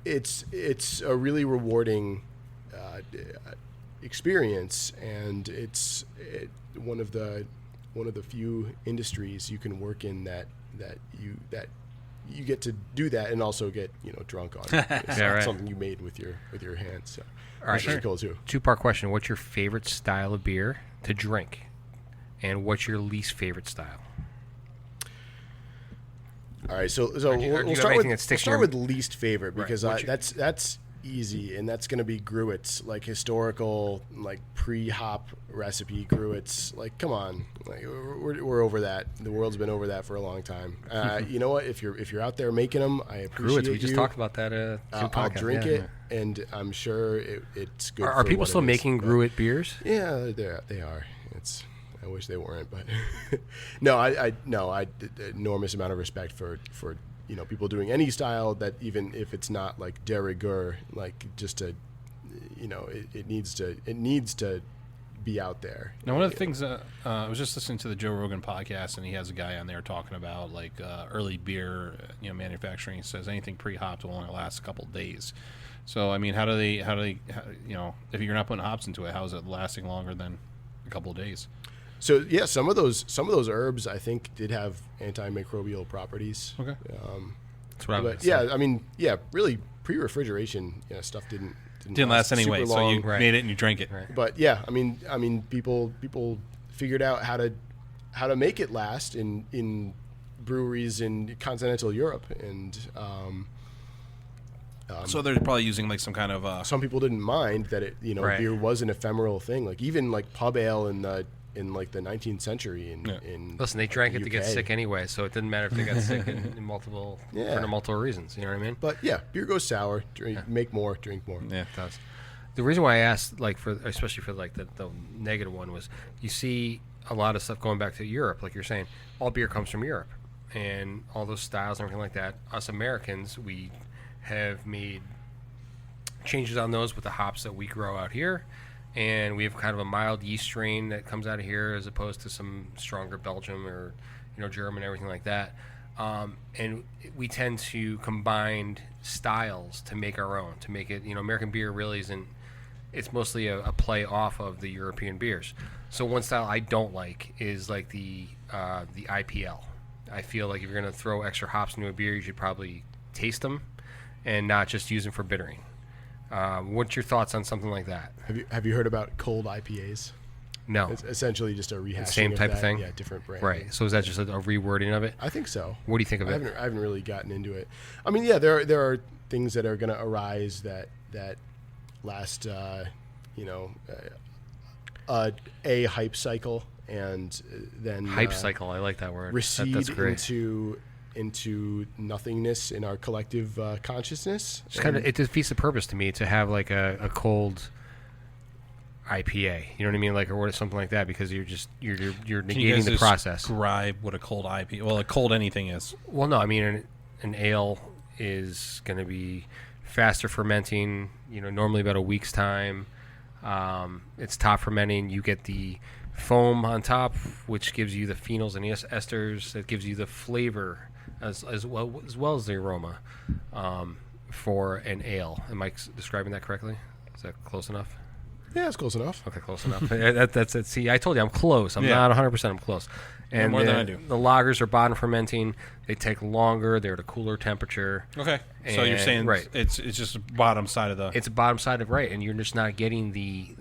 It's a really rewarding experience, and it's one of the few industries you can work in that you get to do that and also get drunk on. It's something you made with your hands. So all right, pretty cool too. 2-part question: what's your favorite style of beer to drink, and what's your least favorite style? All right, so we'll start with least favorite, because that's easy, and that's going to be Gruit's, like historical, like pre-hop recipe Gruit's. Like, come on, like we're over that. The world's been over that for a long time. You know what? If you're out there making them, I appreciate Gruit's. We just talked about that. I'll drink it, and I'm sure it's good. Are people still making Gruit beers? Yeah, they are. I wish they weren't, but no, I enormous amount of respect for people doing any style, that even if it's not like de rigueur, like just to, it needs to be out there. Now, one of the things I was just listening to the Joe Rogan podcast, and he has a guy on there talking about like early beer, manufacturing. He says anything pre-hopped will only last a couple of days. So I mean, how do they, if you're not putting hops into it, how is it lasting longer than a couple of days? So yeah, some of those herbs I think did have antimicrobial properties. Okay. That's what I would say. I mean, really pre-refrigeration, stuff didn't last anyway. So you made it and you drank it. Right. But yeah, I mean, people figured out how to make it last in breweries in continental Europe, and so they're probably using like some kind of. Some people didn't mind that it, beer was an ephemeral thing. Like even like pub ale in like the 19th century in listen, they drank it UK. to get sick anyway, so it didn't matter if they got sick in multiple for multiple reasons. You know what I mean? But yeah, beer goes sour. Make more, drink more. Yeah, it does. The reason why I asked, like, especially for like the negative one, was you see a lot of stuff going back to Europe, like you're saying. All beer comes from Europe, and all those styles and everything like that. Us Americans, we have made changes on those with the hops that we grow out here. And we have kind of a mild yeast strain that comes out of here, as opposed to some stronger Belgium or German, everything like that. And we tend to combine styles to make our own, to make it. American beer really isn't. It's mostly a play off of the European beers. So one style I don't like is like the IPL. I feel like if you're going to throw extra hops into a beer, you should probably taste them and not just use them for bittering. What's your thoughts on something like that? Have you heard about cold IPAs? No. It's essentially just a rehashing. Same type of thing? Yeah, different brand. Right. So is that just a rewording of it? I think so. What do you think of it? I haven't really gotten into it. I mean, yeah, there are things that are going to arise that last, a hype cycle, and then hype cycle. I like that word. Recede that's great. into nothingness in our collective consciousness. It defeats the purpose to me to have like a cold IPA. You know what I mean? Like, or something like that, because you're negating the process. Describe what a cold IPA, well, a cold anything is. Well, no, I mean an ale is going to be faster fermenting. Normally about a week's time. It's top fermenting. You get the foam on top, which gives you the phenols and esters. That gives you the flavor as well as the aroma for an ale. Am I describing that correctly? Is that close enough? Yeah, it's close enough. Okay, close enough. That's it. See, I told you I'm close. I'm not 100%. I'm close. And more than I do. The lagers are bottom fermenting. They take longer. They're at a cooler temperature. Okay. So you're saying right. it's just the bottom side of the... It's a bottom side of right, and you're just not getting the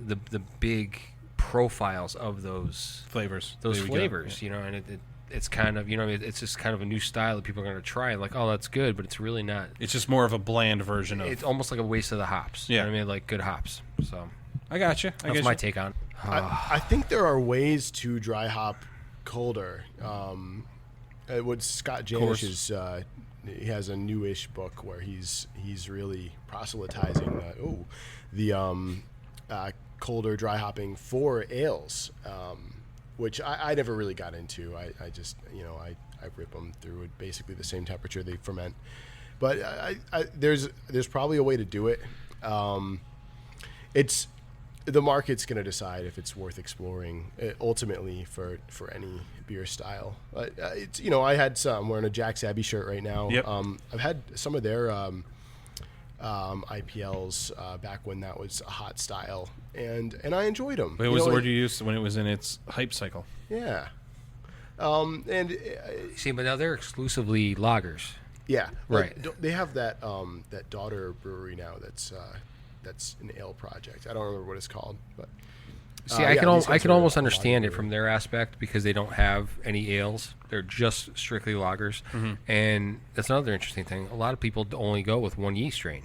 big profiles of those flavors. Those There we go. flavors, Yeah. and it's kind of, it's just kind of a new style that people are going to try. Like, oh, that's good, but it's really not. It's just more of a bland version of... It's almost like a waste of the hops. Yeah. You know what I mean? Like good hops. So I got you. that's my take on it. I think there are ways to dry hop colder. What Scott Janish is, he has a newish book where he's really proselytizing the colder dry hopping for ales, which I never really got into. I just I rip them through at basically the same temperature they ferment. But there's probably a way to do it. It's the market's going to decide if it's worth exploring ultimately for any beer style. It's I had some. I'm wearing a Jack's Abbey shirt right now. Yep. I've had some of their IPLs back when that was a hot style, and I enjoyed them. What was the word you used when it was in its hype cycle? Yeah. See, but now they're exclusively lagers. Yeah. Right. They have that that daughter brewery now that's an ale project. I don't remember what it's called, but see, I can almost understand it from their aspect because they don't have any ales. They're just strictly lagers. Mm-hmm. And that's another interesting thing. A lot of people only go with one yeast strain.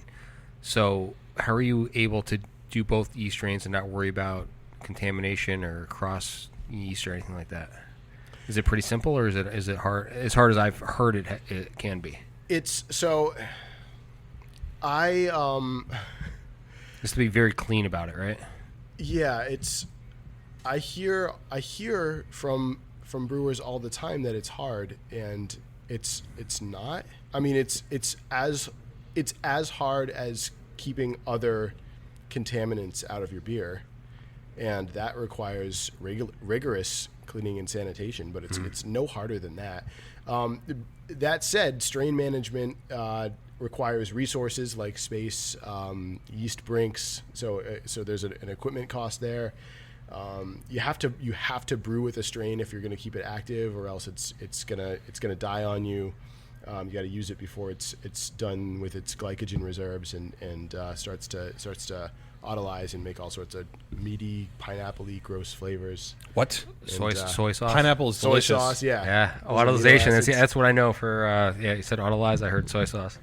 So how are you able to do both yeast strains and not worry about contamination or cross yeast or anything like that? Is it pretty simple, or is it hard? As hard as I've heard it can be. It's so. Just to be very clean about it, right? Yeah, it's. I hear from brewers all the time that it's hard, and it's not. I mean, it's as hard as keeping other contaminants out of your beer, and that requires rigorous cleaning and sanitation. But it's no harder than that. That said, strain management requires resources like space, yeast brinks. So there's an equipment cost there. You have to brew with a strain if you're going to keep it active, or else it's gonna die on you. You got to use it before it's done with its glycogen reserves and starts to autolyze and make all sorts of meaty, pineapple-y, gross flavors. What? Soy sauce. Pineapple is Soy delicious. sauce, yeah. Yeah, Those amino autolyzation. acids. That's what I know for. You said autolyze. I heard soy sauce.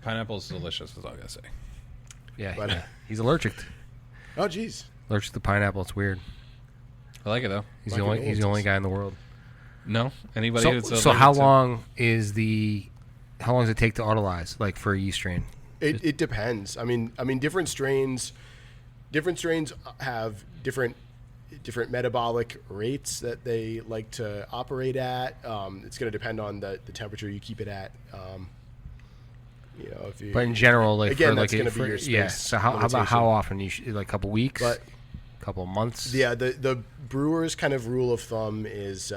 Pineapple is delicious, is all I gotta say. Yeah, But- he's allergic. Oh, geez. Allergic to pineapple. It's weird. I like it though. He's Like the only. an He's the old only guy in the world. No? Anybody So, that's so allergic how to- long is the? How long does it take to autolyze? Like for a yeast strain? It depends. I mean, different strains have different metabolic rates that they like to operate at. It's going to depend on the temperature you keep it at. If you, But in general, like again, for that's like going to be your space. yeah. So how about limitation. how often? Like a couple weeks, But couple months. yeah, the brewer's kind of rule of thumb is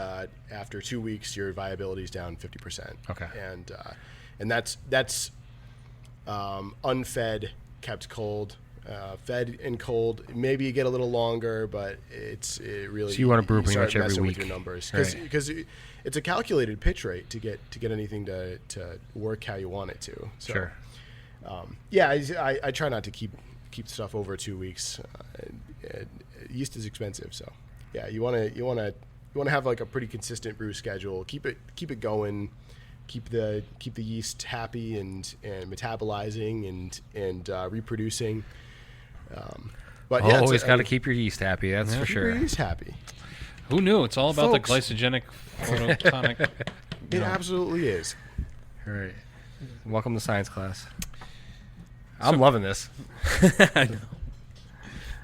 after 2 weeks your viability is down 50%. Okay. And that's unfed, kept cold. Fed and cold, maybe you get a little longer, but it really. So you want to brew pretty start much every messing week. with your numbers Right. because it's a calculated pitch rate to get anything to work how you want it to. So, Sure. Yeah, I try not to keep stuff over 2 weeks. Yeast is expensive, so yeah, you want to have like a pretty consistent brew schedule. Keep it going. Keep the yeast happy and metabolizing and reproducing. But yeah, Always got to keep your yeast happy. That's for keep sure. your yeast happy. Who knew? It's all about Folks. the glycogenic photonic. It absolutely is. All right. Welcome to science class. I'm loving this.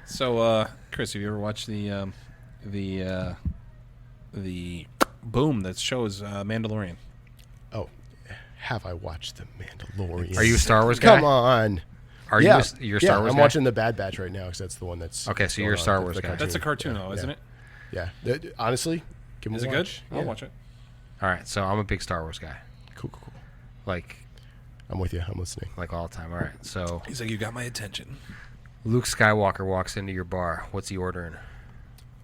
So, Chris, have you ever watched the boom that shows Mandalorian? Oh, have I watched The Mandalorian? Are you a Star Wars guy? Come on. Are Yeah, you're a Star Wars I'm guy? watching the Bad Batch right now because that's the one that's Okay, so going you're a on, Star the Wars guy. cartoon. That's a cartoon, though, isn't it? Yeah. Honestly, give 'em Is a it good? watch. I'll watch it. All right, so I'm a big Star Wars guy, Cool. like I'm with you. I'm listening. all the time. All right, so He's like, you got my attention. Luke Skywalker walks into your bar. What's he ordering?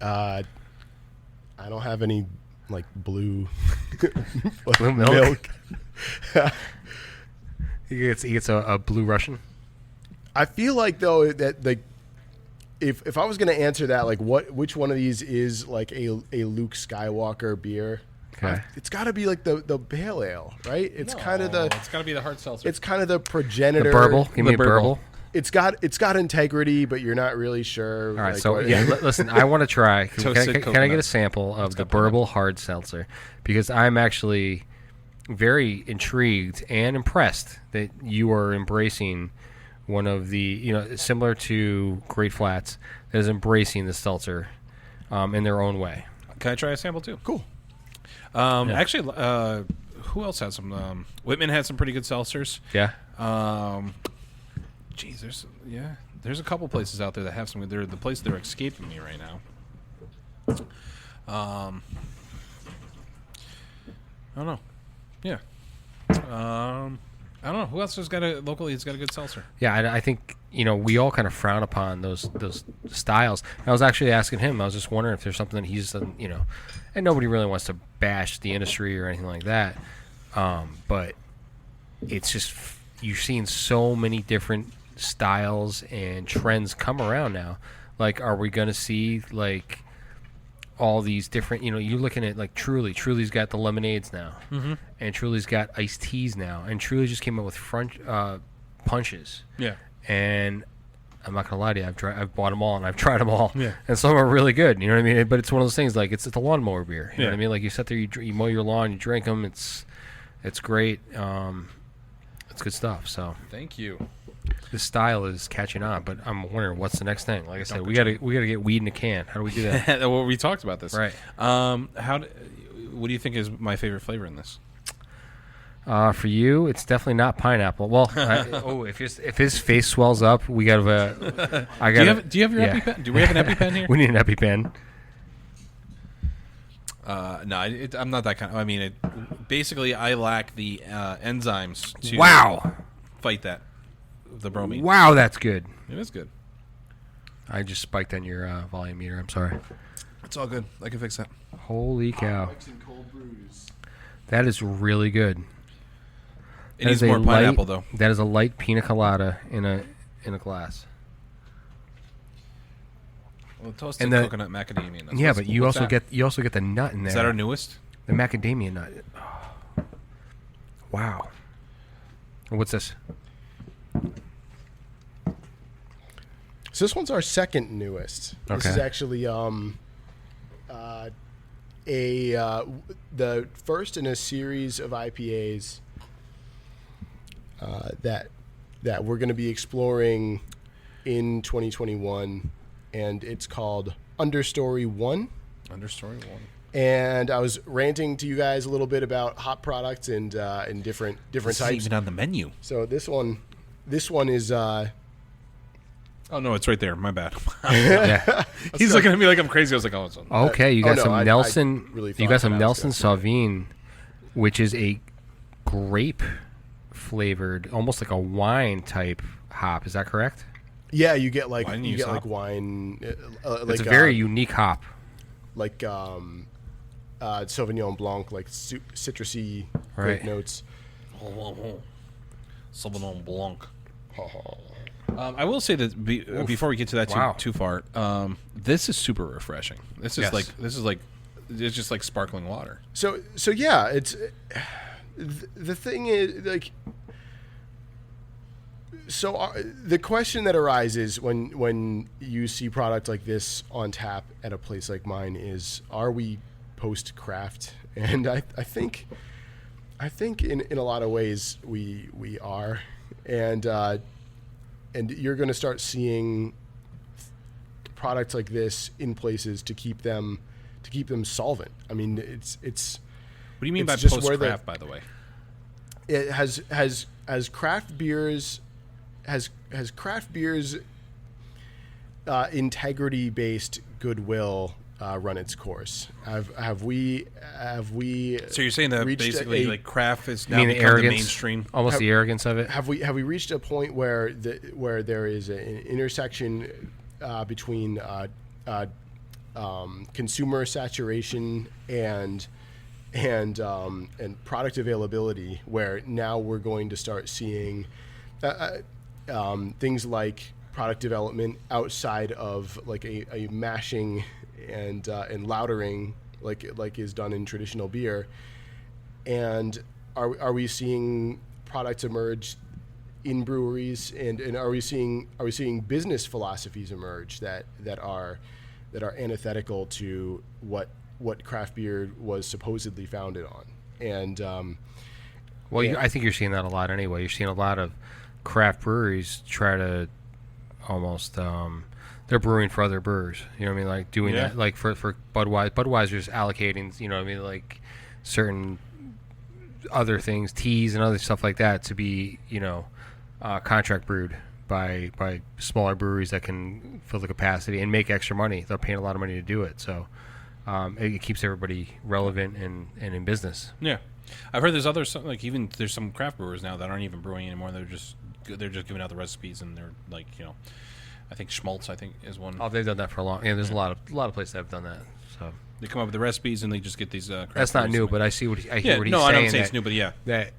I don't have any like blue Blue milk? He gets a blue Russian. I feel like though that like if I was going to answer that, like which one of these is like a Luke Skywalker beer? Okay. It's got to be like the pale ale, right? It's kind of the It's got to be the hard seltzer. it's kind of the progenitor. The burble. Give me a The burble. burble. It's got integrity, but you're not really sure. All right, like, so what- yeah, listen, I want to try. Can Toasted I coconut. get a sample of the Burble Hard Seltzer? Because I'm actually very intrigued and impressed that you are embracing one of the, similar to Great Flats, that is embracing the seltzer in their own way. Can I try a sample too? Cool. Actually, who else has some? Whitman had some pretty good seltzers. Yeah? Geez, there's a couple places out there that have some. They're the place they're escaping me right now. I don't know. Yeah. I don't know who else has got a locally. Has got a good seltzer. Yeah, I think we all kind of frown upon those styles. I was actually asking him. I was just wondering if there's something that he's done, and nobody really wants to bash the industry or anything like that. But it's just you've seen so many different styles and trends come around now. Like, are we going to see like all these different? You're looking at like Truly. Truly's got the lemonades now, and Truly's got iced teas now, and Truly just came up with punches. Yeah. And I'm not gonna lie to you, I've bought them all and I've tried them all. Yeah. And some are really good. You know what I mean? But it's one of those things like it's a lawnmower beer. You know Yeah. what I mean? Like you sit there, you mow your lawn, you drink them. It's great. It's good stuff. So Thank you. this style is catching on. But I'm wondering what's the next thing. Like I said, we gotta get weed in a can. How do we do that? Well, we talked about this. Right. What do you think is my favorite flavor in this? For you, it's definitely not pineapple. Well, if his face swells up, we got to. Do you have your EpiPen? Do we have an EpiPen here? We need an EpiPen. No, I'm not that kind. I mean, basically, I lack the enzymes to fight the bromine. Wow, that's good. It is good. I just spiked on your volume meter. I'm sorry. It's all good. I can fix that. Holy cow. Mixing cold brews. That is really good. It needs more pineapple, though. That is a light pina colada in a glass. Well, toasted And the- coconut macadamia nuts. Yeah, What's- but you what's also that? get the nut in there. Is that our newest? The macadamia nut. Oh. Wow. What's this? So this one's our second newest. This Okay. is actually the first in a series of IPAs that we're going to be exploring in 2021, and it's called Understory 1. Understory 1. And I was ranting to you guys a little bit about hop products and different This types. isn't even on the menu. So this one is Oh, no, it's right there. My bad. Yeah. He's looking at me like I'm crazy. I was like, oh, it's on. Okay, you got no, some I Nelson. really You thought got some that I was Nelson gonna Sauvignon, which is a grape flavored, almost like a wine type hop. Is that correct? yeah. You get like Wine you use get like hop? wine. Like It's a very unique hop. like Sauvignon Blanc, like citrusy Right. grape notes. Sauvignon Blanc. I will say that before we get to that Wow. too far, this is super refreshing. This is Yes. it's just like sparkling water. So yeah, it's the thing is like. So the question that arises when you see product like this on tap at a place like mine is, are we post craft? And I think in a lot of ways we are, and you're going to start seeing products like this in places to keep them solvent. I mean, it's What do you mean by It's just post where the- craft? By the way, it has craft beers has craft beer's integrity-based goodwill run its course? Have we? So you're saying that basically, like craft is now the become the arrogance, mainstream? almost the arrogance of it. Have we reached a point where there is an intersection between consumer saturation and product availability, where now we're going to start seeing things like product development outside of like a mashing and lautering like is done in traditional beer, and are we seeing products emerge in breweries, and are we seeing business philosophies emerge that are antithetical to what craft beer was supposedly founded on? And I think you're seeing that a lot anyway. You're seeing a lot of craft breweries try to almost they're brewing for other brewers. You know what I mean? Like doing that, like for Budweiser. Budweiser's allocating, you know what I mean, like certain other things, teas and other stuff like that, to be, you know, contract brewed by smaller breweries that can fill the capacity and make extra money. They're paying a lot of money to do it, so it keeps everybody relevant and in business. Yeah, I've heard there's there's some craft brewers now that aren't even brewing anymore. They're just giving out the recipes, and they're like, you know, I think Schmaltz is one. Oh, they've done that for a long. Yeah, there's a lot of places that have done that. So they come up with the recipes, and they just get these. Craft That's not new, but I hear what he's saying. I don't say it's new, but yeah, that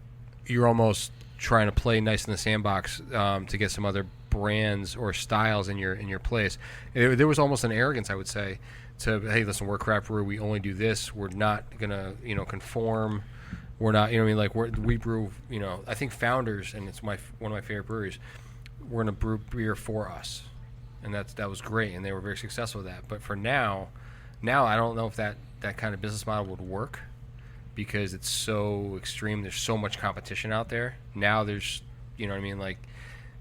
you're almost trying to play nice in the sandbox to get some other brands or styles in your place. There was almost an arrogance, I would say, to, hey, listen, we're craft brewer, we only do this. We're not gonna, you know, conform. We're not, you know what I mean, like we brew, you know. I think Founders, and it's one of my favorite breweries, we're gonna brew beer for us, and that was great, and they were very successful with that. But for now I don't know if that kind of business model would work, because it's so extreme. There's so much competition out there. Now there's, you know what I mean, like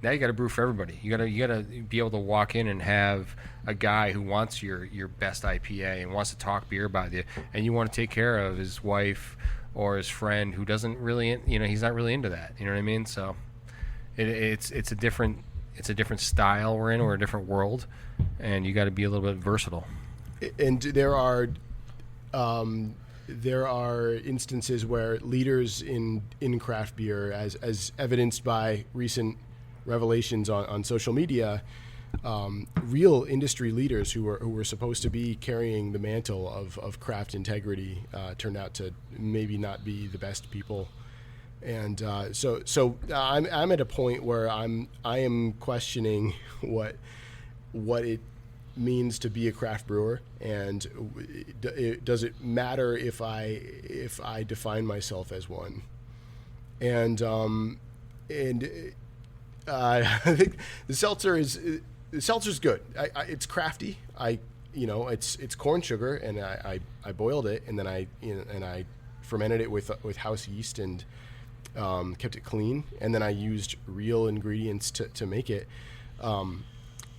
now you got to brew for everybody. You got to be able to walk in and have a guy who wants your best IPA and wants to talk beer about you, and you want to take care of his wife or his friend who doesn't really, you know, he's not really into that. You know what I mean? So it's a different style we're in, or a different world, and you got to be a little bit versatile. And there are instances where leaders in craft beer, as evidenced by recent revelations on social media, real industry leaders who were supposed to be carrying the mantle of craft integrity turned out to maybe not be the best people. And so I'm at a point where I am questioning what it means to be a craft brewer, and does it matter if I define myself as one? And I think the seltzer's good. It's crafty. It's corn sugar, and I boiled it, and then I fermented it with house yeast and kept it clean, and then I used real ingredients to make it.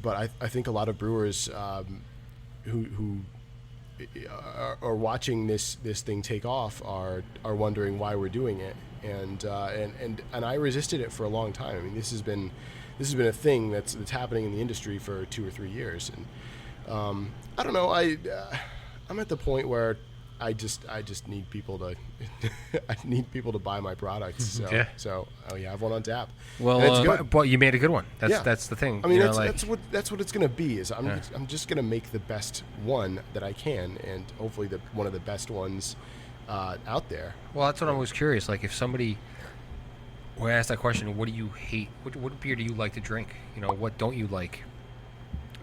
But I think a lot of brewers who are watching this thing take off are wondering why we're doing it, and I resisted it for a long time. I mean, this has been a thing that's happening in the industry for 2 or 3 years, and I don't know. I'm at the point where I just need people to buy my products. So, so I have one on tap. Well, it's good. But you made a good one. That's the thing. I mean, that's what it's going to be. Is I'm just going to make the best one that I can, and hopefully one of the best ones out there. Well, that's what I was curious. Like, if somebody, when I asked that question, what do you hate? What beer do you like to drink? You know, what don't you like?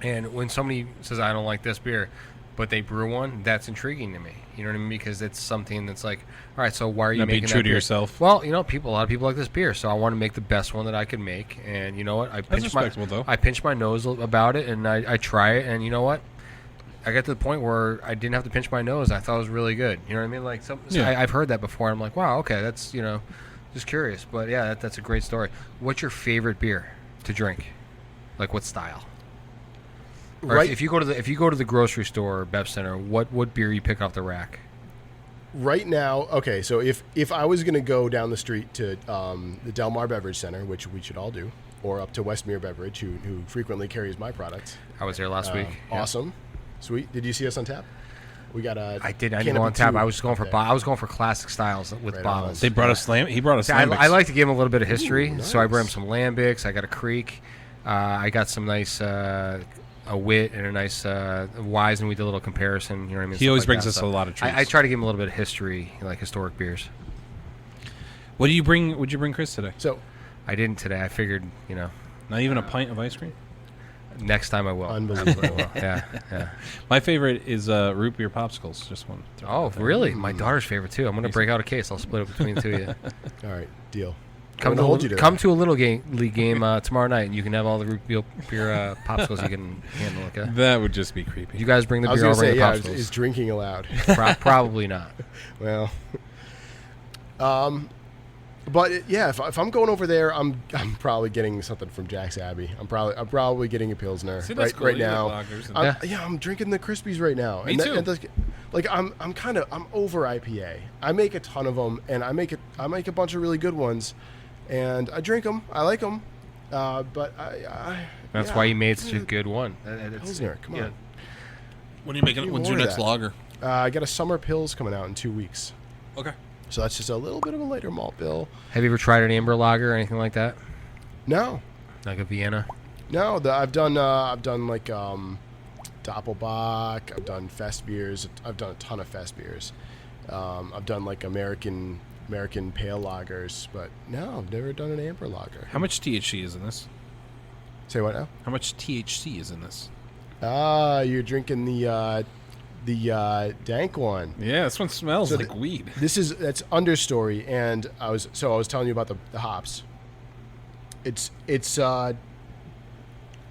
And when somebody says, I don't like this beer, but they brew one, that's intriguing to me. You know what I mean? Because it's something that's like, all right, so why are you making that beer? Be true to yourself. Well, you know, a lot of people like this beer, so I want to make the best one that I can make. And you know what? I pinch my nose about it, and I try it, and you know what? I got to the point where I didn't have to pinch my nose. I thought it was really good. You know what I mean? Like, I've heard that before. I'm like, wow, okay, that's, you know, just curious. But yeah, that's a great story. What's your favorite beer to drink? Like, what style? Or if you go to the grocery store or Bev Center, what beer you pick off the rack? Right now, okay. So if I was going to go down the street to the Delmar Beverage Center, which we should all do, or up to Westmere Beverage, who frequently carries my products. I was there last week. Awesome, sweet. Did you see us on tap? We got a. I did. I didn't go on tap. I was going for. I was going for classic styles with Right bottles. They brought us He brought us lambics. I like to give him a little bit of history, Ooh, so I brought him nice. some lambics. I got a creek. I got some nice a wit and a nice wise, and we did a little comparison. You know what I mean? He Stuff always like brings that. us So a lot of treats. I try to give him a little bit of history, like historic beers. What do you bring? Would you bring Chris today? So I didn't today. I figured, Not even a pint of ice cream. next time I will. Unbelievable. Yeah. My favorite is root beer popsicles. Just one. Oh, really? My daughter's favorite too. I'm gonna break out a case. I'll split it between the two of you. all right, deal. Come I'm gonna hold you to come that. to a little league game tomorrow night, and you can have all the root beer popsicles you can handle. Okay. That would just be creepy. You guys bring the I was beer. gonna I'll bring say, the yeah, popsicles. is drinking allowed? Probably not. Well, but yeah, if I'm going over there, I'm probably getting something from Jack's Abbey. I'm probably getting a Pilsner See, that's cool. right You like now. lagers and- I'm drinking the Crispies right now. Me too. I'm over IPA. I make a ton of them, and I make a bunch of really good ones, and I drink them. I like them, but That's why you made such a good one. It's- Pilsner. Come on. When are you making? Need When's more your of next that. lager? I got a summer Pils coming out in 2 weeks, Okay. so that's just a little bit of a lighter malt bill. Have you ever tried an amber lager or anything like that? No. Like a Vienna? No, I've done like Doppelbock. I've done fest beers. I've done a ton of fest beers. I've done like American pale lagers, but no, I've never done an amber lager. How much THC is in this? Say what now? How much THC is in this? You're drinking the dank one. Yeah, this one smells So like weed. That's Understory, and I was telling you about the hops.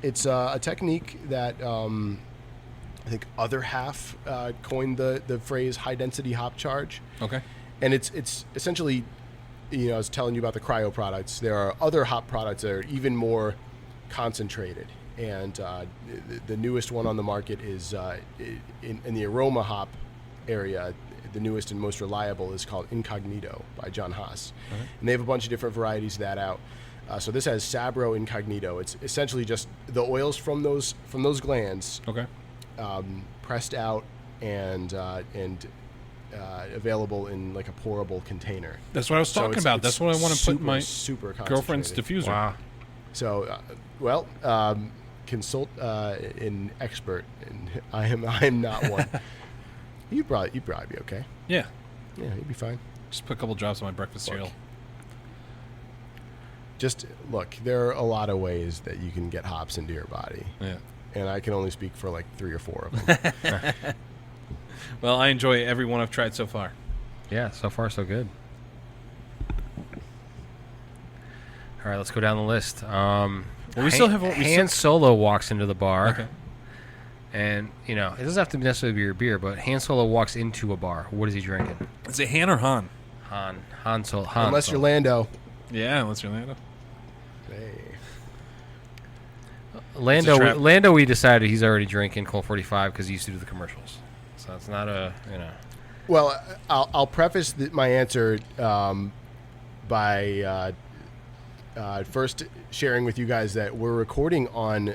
It's a technique that I think Other Half coined the phrase high density hop charge, Okay. and it's essentially, I was telling you about the cryo products. There are other hop products that are even more concentrated, and the newest one on the market is in the Aroma hop area. The newest and most reliable is called Incognito by John Haas, and they have a bunch of different varieties of that out. So this has Sabro Incognito. It's essentially just the oils from those glands, Okay. pressed out and available in like a pourable container. That's what I was So talking it's- about. it's That's what I want to put in my super girlfriend's concentrated. diffuser. Wow. So, consult an expert, and I am not one. You'd probably be okay. Yeah. Yeah, you'd be fine. Just put a couple drops on my breakfast cereal. Just look, there are a lot of ways that you can get hops into your body, Yeah. and I can only speak for like 3 or 4 of them. Well, I enjoy every one I've tried so far. Yeah, so far so good. All right, let's go down the list. we still have- Han Solo walks into the bar. Okay. And, it doesn't have to necessarily be your beer, but Han Solo walks into a bar. What is he drinking? Is it Han or Han? Han Solo. Han Unless you're Solo. Lando. Yeah, unless you're Lando. Hey. It's a trap. Lando, we decided he's already drinking Colt 45 because he used to do the commercials. So it's not Well, I'll preface my answer by first sharing with you guys that we're recording on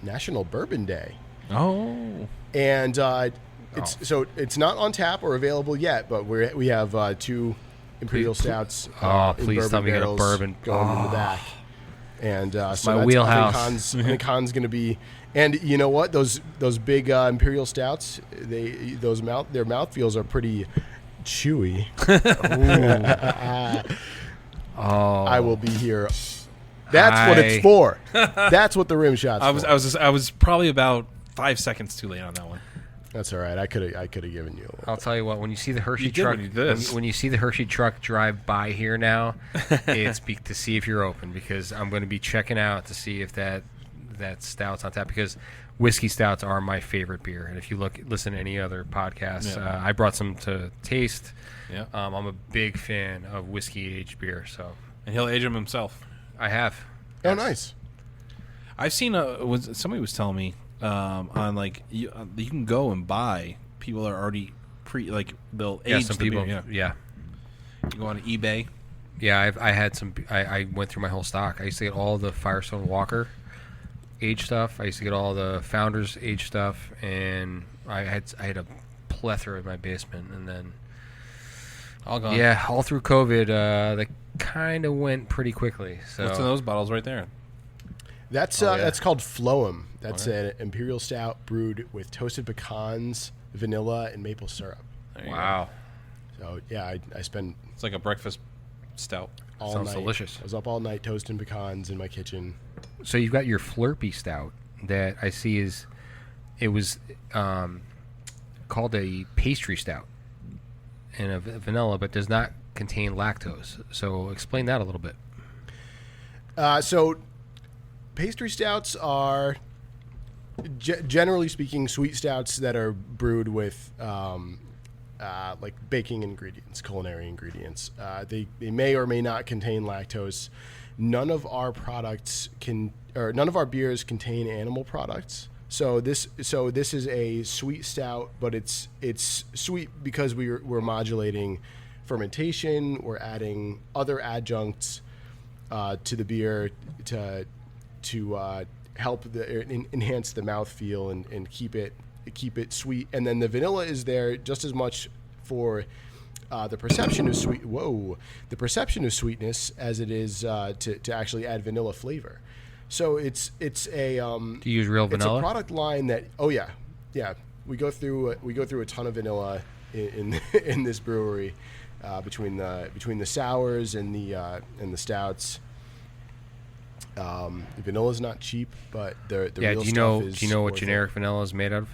National Bourbon Day, Oh. and it's not on tap or available yet, but we have 2 Imperial Stouts. in please tell me you got a barrels bourbon. going in the back, and so my that's- wheelhouse. I think Han's going to be. And you know what? Those big Imperial Stouts, their mouthfeels are pretty chewy. I will be here. That's what it's for. That's what the rim shot's for. I was probably about 5 seconds too late on that one. That's all right. I could have given you a little. I'll tell you what. When you see the Hershey You did truck, when you did this. when you see the Hershey truck drive by here now, it's to see if you're open, because I'm going to be checking out to see if that stout's on tap, because whiskey stouts are my favorite beer. And if you listen to any other podcasts, Yeah. I brought some to taste. Yeah. I'm a big fan of whiskey aged beer, so And he'll age them himself. I have. Oh, nice. I've seen somebody was telling me on like you can go and buy. People are already they'll age some the people. beer. Yeah. Yeah. You go on eBay. Yeah, I had some. I went through my whole stock. I used to get all the Firestone Walker aged stuff. I used to get all the Founders aged stuff, and I had a plethora in my basement. And then All gone. yeah, all through COVID, they kind of went pretty quickly. So What's in those bottles right there? That's Oh, yeah. that's called Floem. That's Okay. an imperial stout brewed with toasted pecans, vanilla, and maple syrup. There you wow, So yeah, I spent go. It's like a breakfast stout. all Sounds night. delicious. I was up all night toasting pecans in my kitchen. so you've got your Flurpy stout that I see it was called a pastry stout and a vanilla, but does not contain lactose. So explain that a little bit. So pastry stouts are, generally speaking, sweet stouts that are brewed with like baking ingredients, culinary ingredients. They may or may not contain lactose. None of our none of our beers contain animal products. So this is a sweet stout, but it's sweet because we're modulating fermentation. We're adding other adjuncts to the beer to help enhance the mouthfeel and keep it sweet. And then the vanilla is there just as much for the perception of sweetness as it is to actually add vanilla flavor. So it's a Do you use real it's vanilla? a product line that we go through a ton of vanilla in this brewery between the sours and the stouts. The vanilla is not cheap, but the real stuff is. Do you know what worth generic vanilla is made of?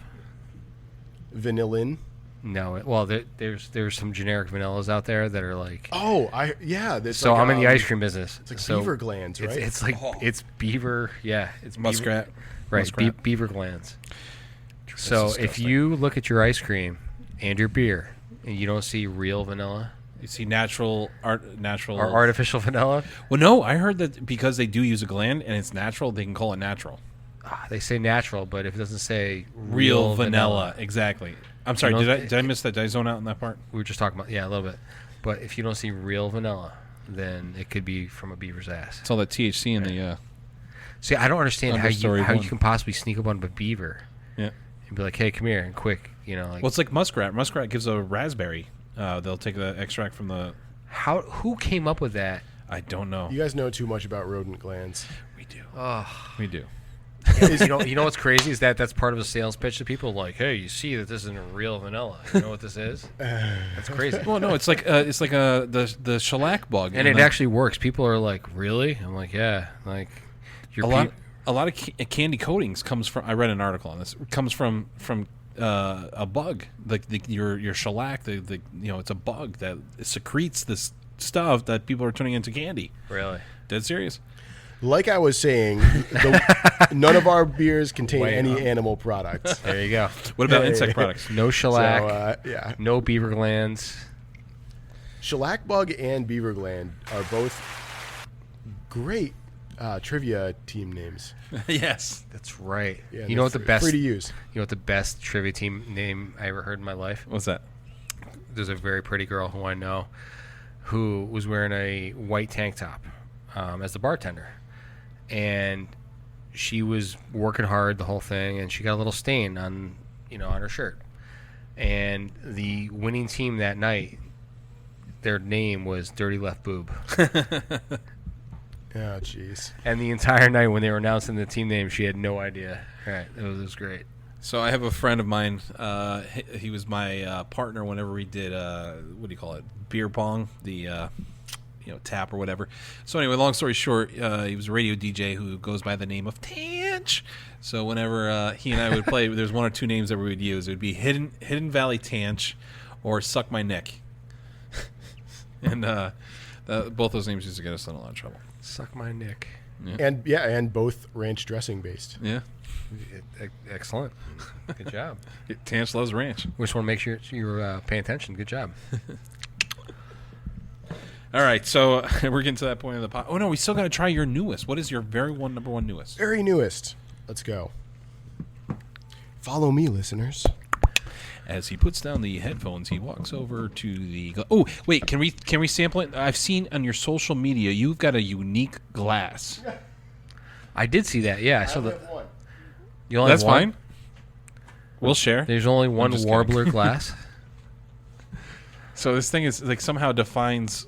it. Vanillin? No. Well, there's some generic vanillas out there that are like. Oh, So I'm in the ice cream business. It's like so beaver glands, right? It's like it's beaver. Yeah, it's Muskrat. Beaver, right, Muskrat. beaver glands. So if disgusting. you look at your ice cream and your beer and you don't see real vanilla You see natural. or artificial vanilla, Well, no, I heard that because they do use a gland and it's natural, they can call it natural. they say natural, but if it doesn't say Real vanilla. Exactly. I'm sorry. You know, Did I miss that? Did I zone out in that part? we were just talking about a little bit. But if you don't see real vanilla, then it could be from a beaver's ass. It's all that THC in the. See, I don't understand how Understory you one. can possibly sneak up on a beaver Yeah. and be like, "Hey, come here," and quick, like Well, it's like muskrat. Muskrat gives a raspberry. They'll take the extract from the. who came up with that? I don't know. You guys know too much about rodent glands. We do. Oh, We do. you know what's crazy is that's part of a sales pitch to people. Like, hey, you see that this isn't a real vanilla. You know what this is? That's crazy. Well, no, it's like the shellac bug, And it actually works. People are like, really? I'm like, yeah. Like, a lot of candy coatings comes from. I read an article on this. Comes from a bug. Like your shellac. It's a bug that secretes this stuff that people are turning into candy. Really? Dead serious. Like I was saying, none of our beers contain Way any up. animal products. There you go. What about Yeah, insect yeah. products? No shellac. So, No beaver glands. shellac bug and beaver gland are both great trivia team names. Yes. That's right. Yeah, You know what the best? free to use. You know what the best trivia team name I ever heard in my life? What's that? There's a very pretty girl who I know who was wearing a white tank top as the bartender. And she was working hard the whole thing, and she got a little stain on her shirt. And the winning team that night, their name was Dirty Left Boob. Oh, jeez. And the entire night when they were announcing the team name, she had no idea. Right, it was great. So I have a friend of mine. He was my partner whenever we did what do you call it? Beer pong, the tap or whatever. So anyway, long story short, he was a radio DJ who goes by the name of Tanch. So whenever he and I would play, there's one or two names that we would use. It would be Hidden Valley Tanch or Suck My Neck. And both those names used to get us in a lot of trouble. Suck my Nick. And both ranch dressing based. Yeah. Excellent. Good job. Tanch loves ranch. We just want to make sure you're paying attention. Good job. All right, so we're getting to that point of the pod. Oh no, we still got to try your newest. What is your number one newest? Very newest. Let's go. Follow me, listeners. As he puts down the headphones, he walks over to the. Oh, wait! Can we sample it? I've seen on your social media you've got a unique glass. I did see that. Yeah, I saw only that. have one. You only That's have one? fine. We'll share. There's only one just Warbler glass. So this thing is like somehow defines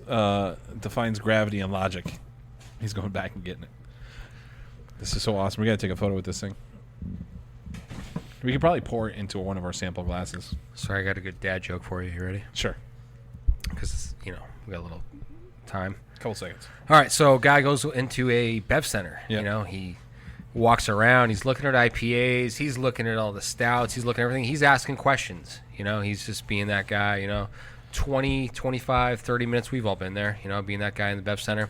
gravity and logic. He's going back and getting it. This is so awesome. We got to take a photo with this thing. We could probably pour it into one of our sample glasses. Sorry, I got a good dad joke for you. You ready? Sure. Because, we got a little time. Couple seconds. All right, so guy goes into a bev center. Yeah. He walks around. He's looking at IPAs. He's looking at all the stouts. He's looking at everything. He's asking questions. He's just being that guy, 20, 25, 30 minutes. We've all been there, being that guy in the bev center.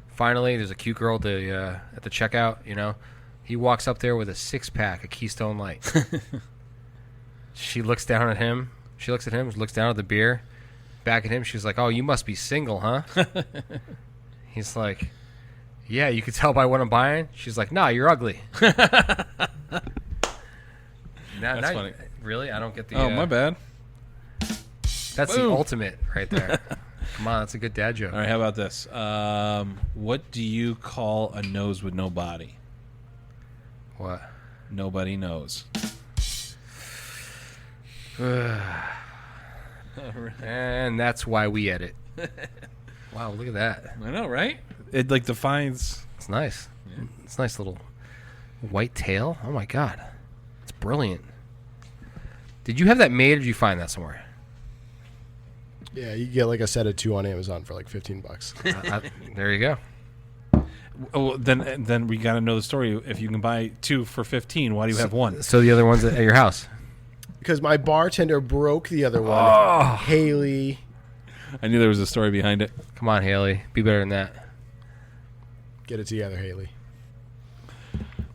Finally, there's a cute girl at the checkout, He walks up there with a 6-pack of Keystone Light. She looks down at him. She looks at him, looks down at the beer. Back at him, she's like, "Oh, you must be single, huh?" He's like, "Yeah, you can tell by what I'm buying." She's like, "Nah, you're ugly." That's funny. Really? I don't get the... Oh, my bad. That's Boom. the ultimate right there. Come on, that's a good dad joke. All right, how about this? What do you call a nose with no body? What? Nobody knows. And that's why we edit. Wow, look at that. I know, right? It like defines. It's nice. It's a nice little white tail. Oh my god, it's brilliant. Did you have that made, or did you find that somewhere? Yeah, you get like a set of 2 on Amazon for like $15. There you go. Oh, then we got to know the story. If you can buy 2 for $15, why do you have 1? So the other one's at your house. Because my bartender broke the other one. Oh. Haley. I knew there was a story behind it. Come on, Haley, be better than that. Get it together, Haley.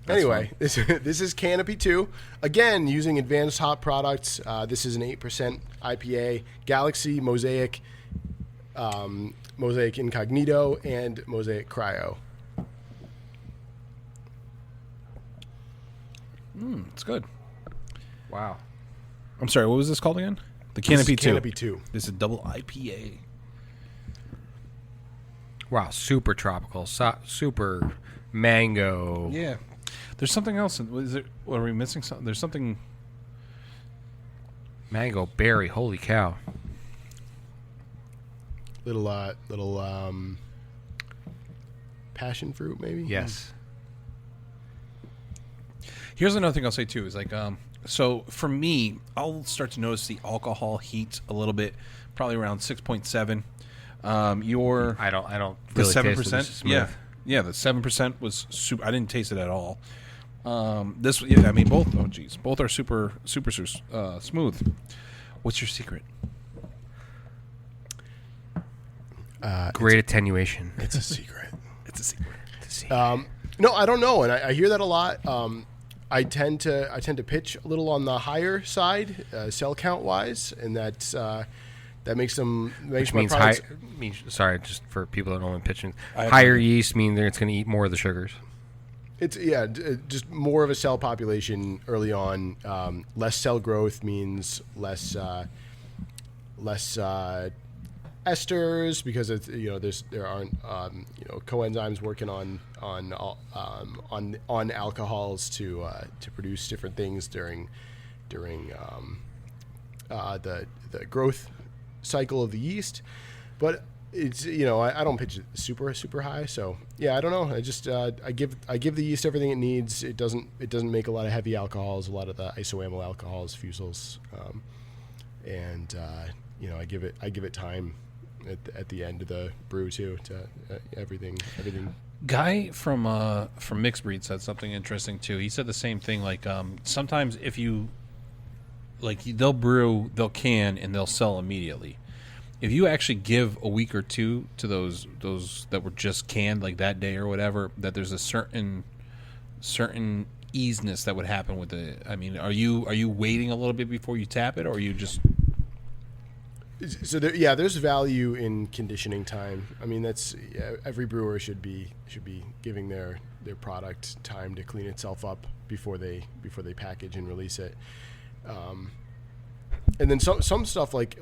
Anyway, this is Canopy 2. Again, using advanced hop products. This is an 8% IPA. Galaxy, Mosaic, Mosaic Incognito, and Mosaic Cryo. It's good. Wow. I'm sorry, what was this called again? The Canopy 2. Canopy 2. This is double IPA. Wow, super tropical, super mango. Yeah. There's something else. Are we missing something? There's something. Mango berry, holy cow. Little passion fruit, maybe? Yes. Here's another thing I'll say too is like so for me, I'll start to notice the alcohol heat a little bit, probably around 6.7. Your I don't the really 7%, taste yeah, the 7% was super. I didn't taste it at all. This, yeah, I mean both. Oh geez, both are super smooth. What's your secret? Great attenuation. It's a secret. It's a secret. No, I don't know, and I hear that a lot. I tend to pitch a little on the higher side, cell count wise, and that makes my Means products. sorry, just for people that don't know pitching. I- Higher yeast means it's going to eat more of the sugars. It's just more of a cell population early on. Less cell growth means less esters because it's there aren't coenzymes working on alcohols to produce different things during the growth cycle of the yeast. But it's I don't pitch it super high, so yeah, I don't know. I just I give the yeast everything it needs. It doesn't make a lot of heavy alcohols, a lot of the isoamyl alcohols, fusels, and I give it time at the end of the brew too to everything. Guy from Mixed Breed said something interesting too. He said the same thing. Like sometimes if you they'll brew, they'll can, and they'll sell immediately. If you actually give a week or two to those that were just canned like that day or whatever, that there's a certain easiness that would happen with the. I mean, are you waiting a little bit before you tap it, or are you just? So there's value in conditioning time. I mean, every brewer should be giving their product time to clean itself up before they package and release it. And then some stuff like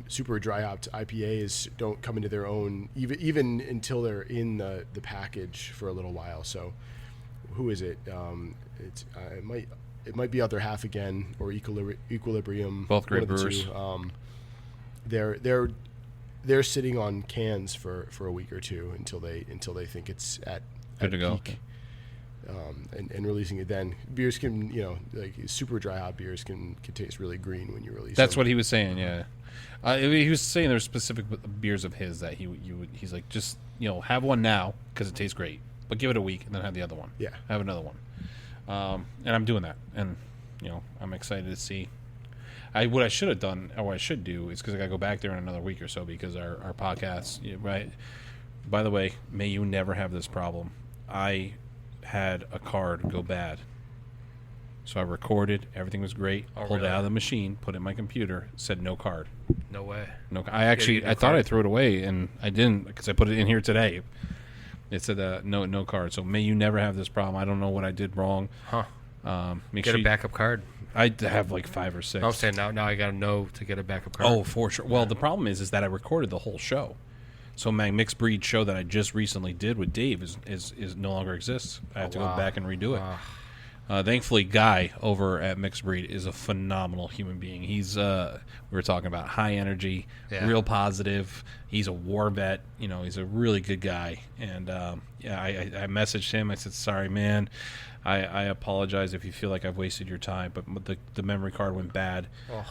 super dry hopped IPAs don't come into their own even until they're in the package for a little while. So who is it? It might be Other Half again or Equilibrium. Both great brewers. They're sitting on cans for a week or two until they think it's at Good to go. peak. And releasing it then. Beers can, like super dry hop beers can taste really green when you release That's them. what he was saying, yeah. He was saying there's specific beers of his that he's like, just, have one now because it tastes great, but give it a week and then have the other one. Yeah. Have another one. And I'm doing that. And, I'm excited to see. What I should have done, or what I should do, is because I got to go back there in another week or so because our podcast, right? By the way, may you never have this problem. I had a card go bad. So I recorded, everything was great, pulled it out of the machine, put it in my computer, said no card. No way. No, I thought I threw it away, and I didn't because I put it in here today. It said no card. So may you never have this problem. I don't know what I did wrong. Huh. Make Get sure a backup card. I have like 5 or 6. I'm saying now I got to know to get a backup card. Oh, for sure. Well, the problem is that I recorded the whole show. So my mixed breed show that I just recently did with Dave is no longer exists. I have to go back and redo it. Thankfully, Guy over at Mixed Breed is a phenomenal human being. He's we were talking about high energy, real positive. He's a war vet. He's a really good guy. And I messaged him. I said, "Sorry, man. I apologize if you feel like I've wasted your time, but the memory card went bad.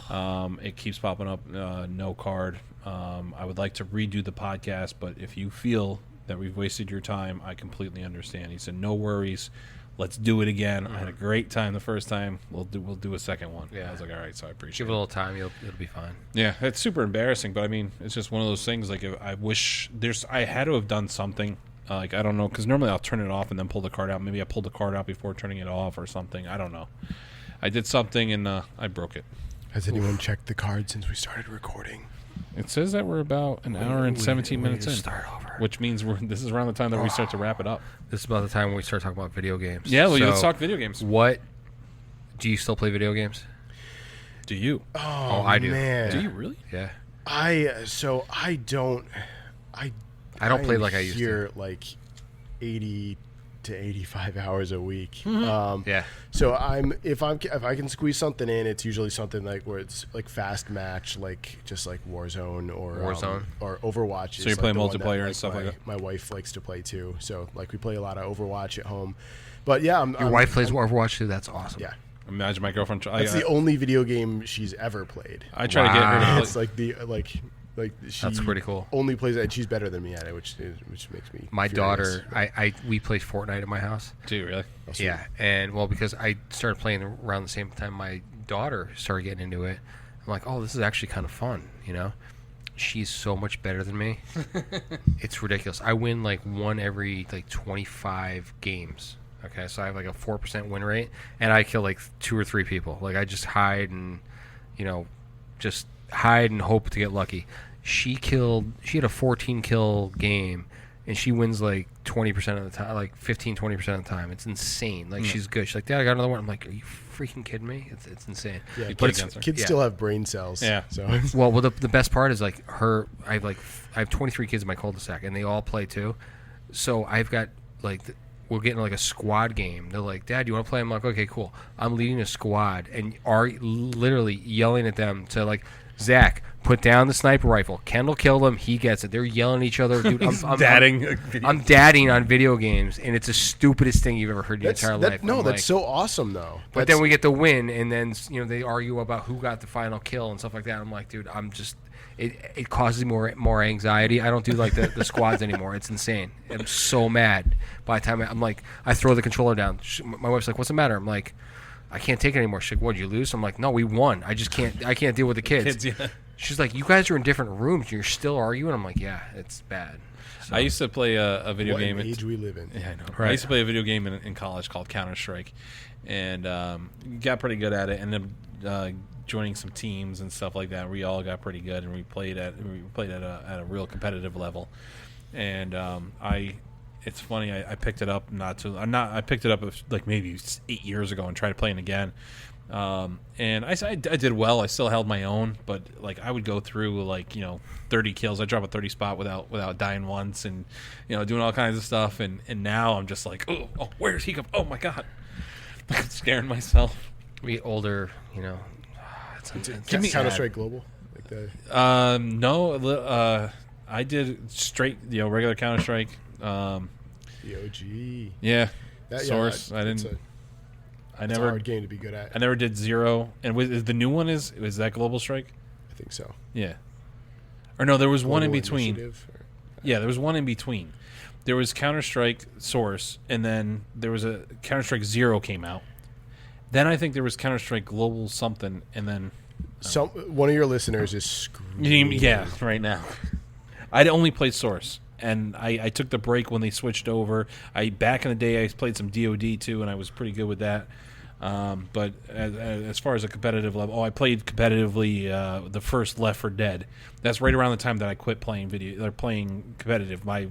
It keeps popping up, no card. I would like to redo the podcast, but if you feel that we've wasted your time, I completely understand." He said, "No worries. Let's do it again. I had a great time the first time. We'll do a second one." Yeah. I was like, "All right," so I appreciate Give it a little time. It'll be fine. Yeah, it's super embarrassing, but I mean, it's just one of those things. Like, I wish I had to have done something. I don't know, because normally I'll turn it off and then pull the card out. Maybe I pulled the card out before turning it off or something. I don't know. I did something and I broke it. Has anyone checked the card since we started recording? It says that we're about an hour and 17 minutes in. Start over. Which means this is around the time that we start to wrap it up. This is about the time when we start talking about video games. Yeah, well, So let's talk video games. What do you still play video games? Do you? Oh, I do. Man. Do you really? Yeah. I don't play like I used to. here like 80 to 85 hours a week. Yeah. So if I can squeeze something in, it's usually something like where it's like fast match, like just like Warzone or Overwatch. So you're playing multiplayer and stuff like that. My wife likes to play too. So like we play a lot of Overwatch at home. But yeah, Your wife plays Overwatch too. That's awesome. Yeah. Imagine my girlfriend. That's the only video game she's ever played. I try to get her to play. It's like she That's pretty cool. Only plays it, and she's better than me at it, which makes me. My furious. daughter, we played Fortnite at my house. Do you really? Yeah, and because I started playing around the same time my daughter started getting into it. I'm like, oh, this is actually kind of fun, She's so much better than me. It's ridiculous. I win like one every 25 games. Okay, so I have like a 4% win rate, and I kill like 2 or 3 people. Like I just hide and, just hide and hope to get lucky. She had a 14 kill game, and she wins like 20% of the time, like 15-20% of the time. It's insane. Like she's good. She's like, "Dad, I got another one." I'm like, "Are you freaking kidding me?" It's insane. Yeah, but kids still have brain cells. Yeah. So well, the best part is like I have 23 kids in my cul-de-sac, and they all play too. So I've got we're getting like a squad game. They're like, "Dad, you want to play?" I'm like, "Okay, cool." I'm leading a squad and are literally yelling at them to like, "Zach, put down the sniper rifle. Kendall killed him. He gets it." They're yelling at each other. Dude, I'm dadding. I'm dadding on video games, and it's the stupidest thing you've ever heard in your entire life. No, I'm that's like, so awesome though. But then we get the win, and then they argue about who got the final kill and stuff like that. I'm like, dude, I'm just. It causes me more anxiety. I don't do like the squads anymore. It's insane. I'm so mad. By the time I'm like, I throw the controller down. My wife's like, "What's the matter?" I'm like, "I can't take it anymore." She's like, "What, did you lose?" I'm like, "No, we won. I just can't. I can't deal with the kids." Yeah. She's like, "You guys are in different rooms and you're still arguing." I'm like, "Yeah, it's bad." So, I used to play a video game. What age we live in. Yeah, I know. Right. I used to play a video game in college called Counter-Strike, and got pretty good at it. And then joining some teams and stuff like that. We all got pretty good, and we played at a real competitive level. And it's funny. I picked it up I picked it up like maybe 8 years ago and tried playing again. And I did well. I still held my own, but like I would go through 30 kills. I drop a 30 spot without dying once, and doing all kinds of stuff. And now I'm just like, oh, where does he come? Oh my god, I'm scaring myself. We older, Give me Counter-Strike Global. Like the... No, I did straight, regular Counter-Strike. The OG. Yeah, That, Source. I didn't. It's a hard game to be good at. I never did Zero. And the new one is that Global Strike? I think so. Yeah. Or no, there was one in Global between. Yeah, there was one in between. There was Counter-Strike Source, and then there was a Counter-Strike Zero came out. Then I think there was Counter-Strike Global something, and then... One of your listeners is screaming. Yeah, right now. I'd only played Source, and I took the break when they switched over. Back in the day, I played some DoD too, and I was pretty good with that. But as far as a competitive level, I played competitively the first Left 4 Dead. That's right around the time that I quit playing playing competitive. I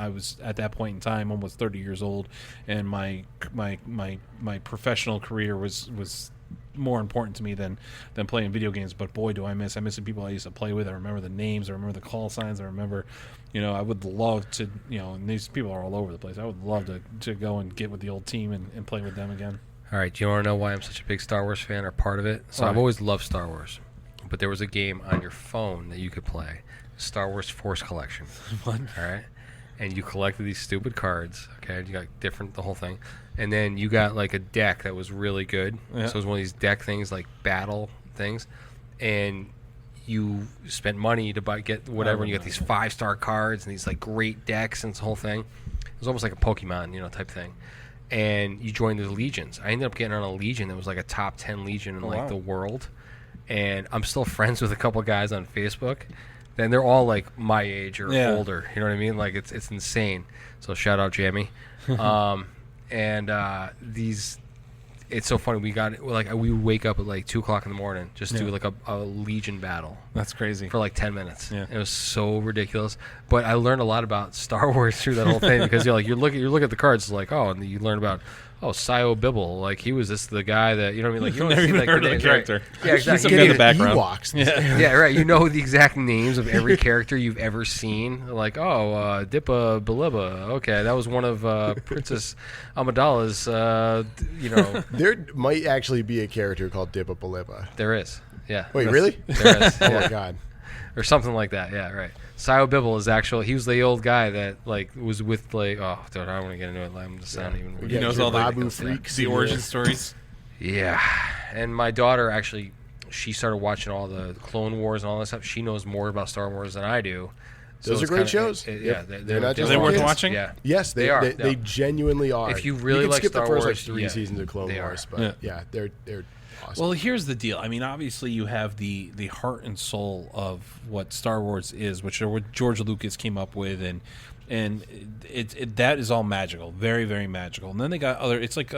was at that point in time almost 30 years old, and my professional career was more important to me than playing video games. But boy, do I miss the people I used to play with. I remember the names. I remember the call signs. I remember, I would love to, and these people are all over the place. I would love to go and get with the old team and play with them again. All right, do you want to know why I'm such a big Star Wars fan, or part of it? So I've always loved Star Wars, but there was a game on your phone that you could play, Star Wars Force Collection. What? All right, and you collected these stupid cards. Okay, you got the whole thing, and then you got like a deck that was really good. Yeah. So it was one of these deck things, like battle things, and you spent money to get whatever, and you got these 5-star cards and these like great decks and this whole thing. It was almost like a Pokemon, type thing. And you joined the legions. I ended up getting on a legion that was like a top 10 legion in the world. And I'm still friends with a couple guys on Facebook. And they're all like my age or older. You know what I mean? Like it's insane. So shout out Jamie. It's so funny. We wake up at like 2 o'clock in the morning, just do like a legion battle. That's crazy. For like 10 minutes. Yeah. It was so ridiculous. But I learned a lot about Star Wars through that whole thing, because you look at the cards, it's like, and you learn about Sio Bibble, like he was the guy that, you know what I mean? Like you don't never see even like heard the of the names, character. Right? Yeah, exactly. Some guy in the background. Ewoks. Yeah, right. You know the exact names of every character you've ever seen. Like, Dippa Baliba. Okay, that was one of Princess Amidala's. There might actually be a character called Dippa Baliba. There is. Yeah. Wait, really? There is. Oh yeah. my god. Or something like that. Yeah, right. Sio Bibble is he was the old guy that like was with like, I don't want to get into it. I'm just not even. He knows all the Babu freaks. the origin stories. Yeah, and my daughter actually, she started watching all the Clone Wars and all that stuff. She knows more about Star Wars than I do. So Those are great shows. Yeah, they're not just Are they worth kids. watching? Yeah. Yes, they are. They genuinely are. If you really can like skip Star the first Wars, 3 seasons of Clone they Wars, are. but they're awesome. Well, here's the deal. I mean, obviously, you have the heart and soul of what Star Wars is, which are what George Lucas came up with, and that is all magical, very, very magical. And then they got other. It's like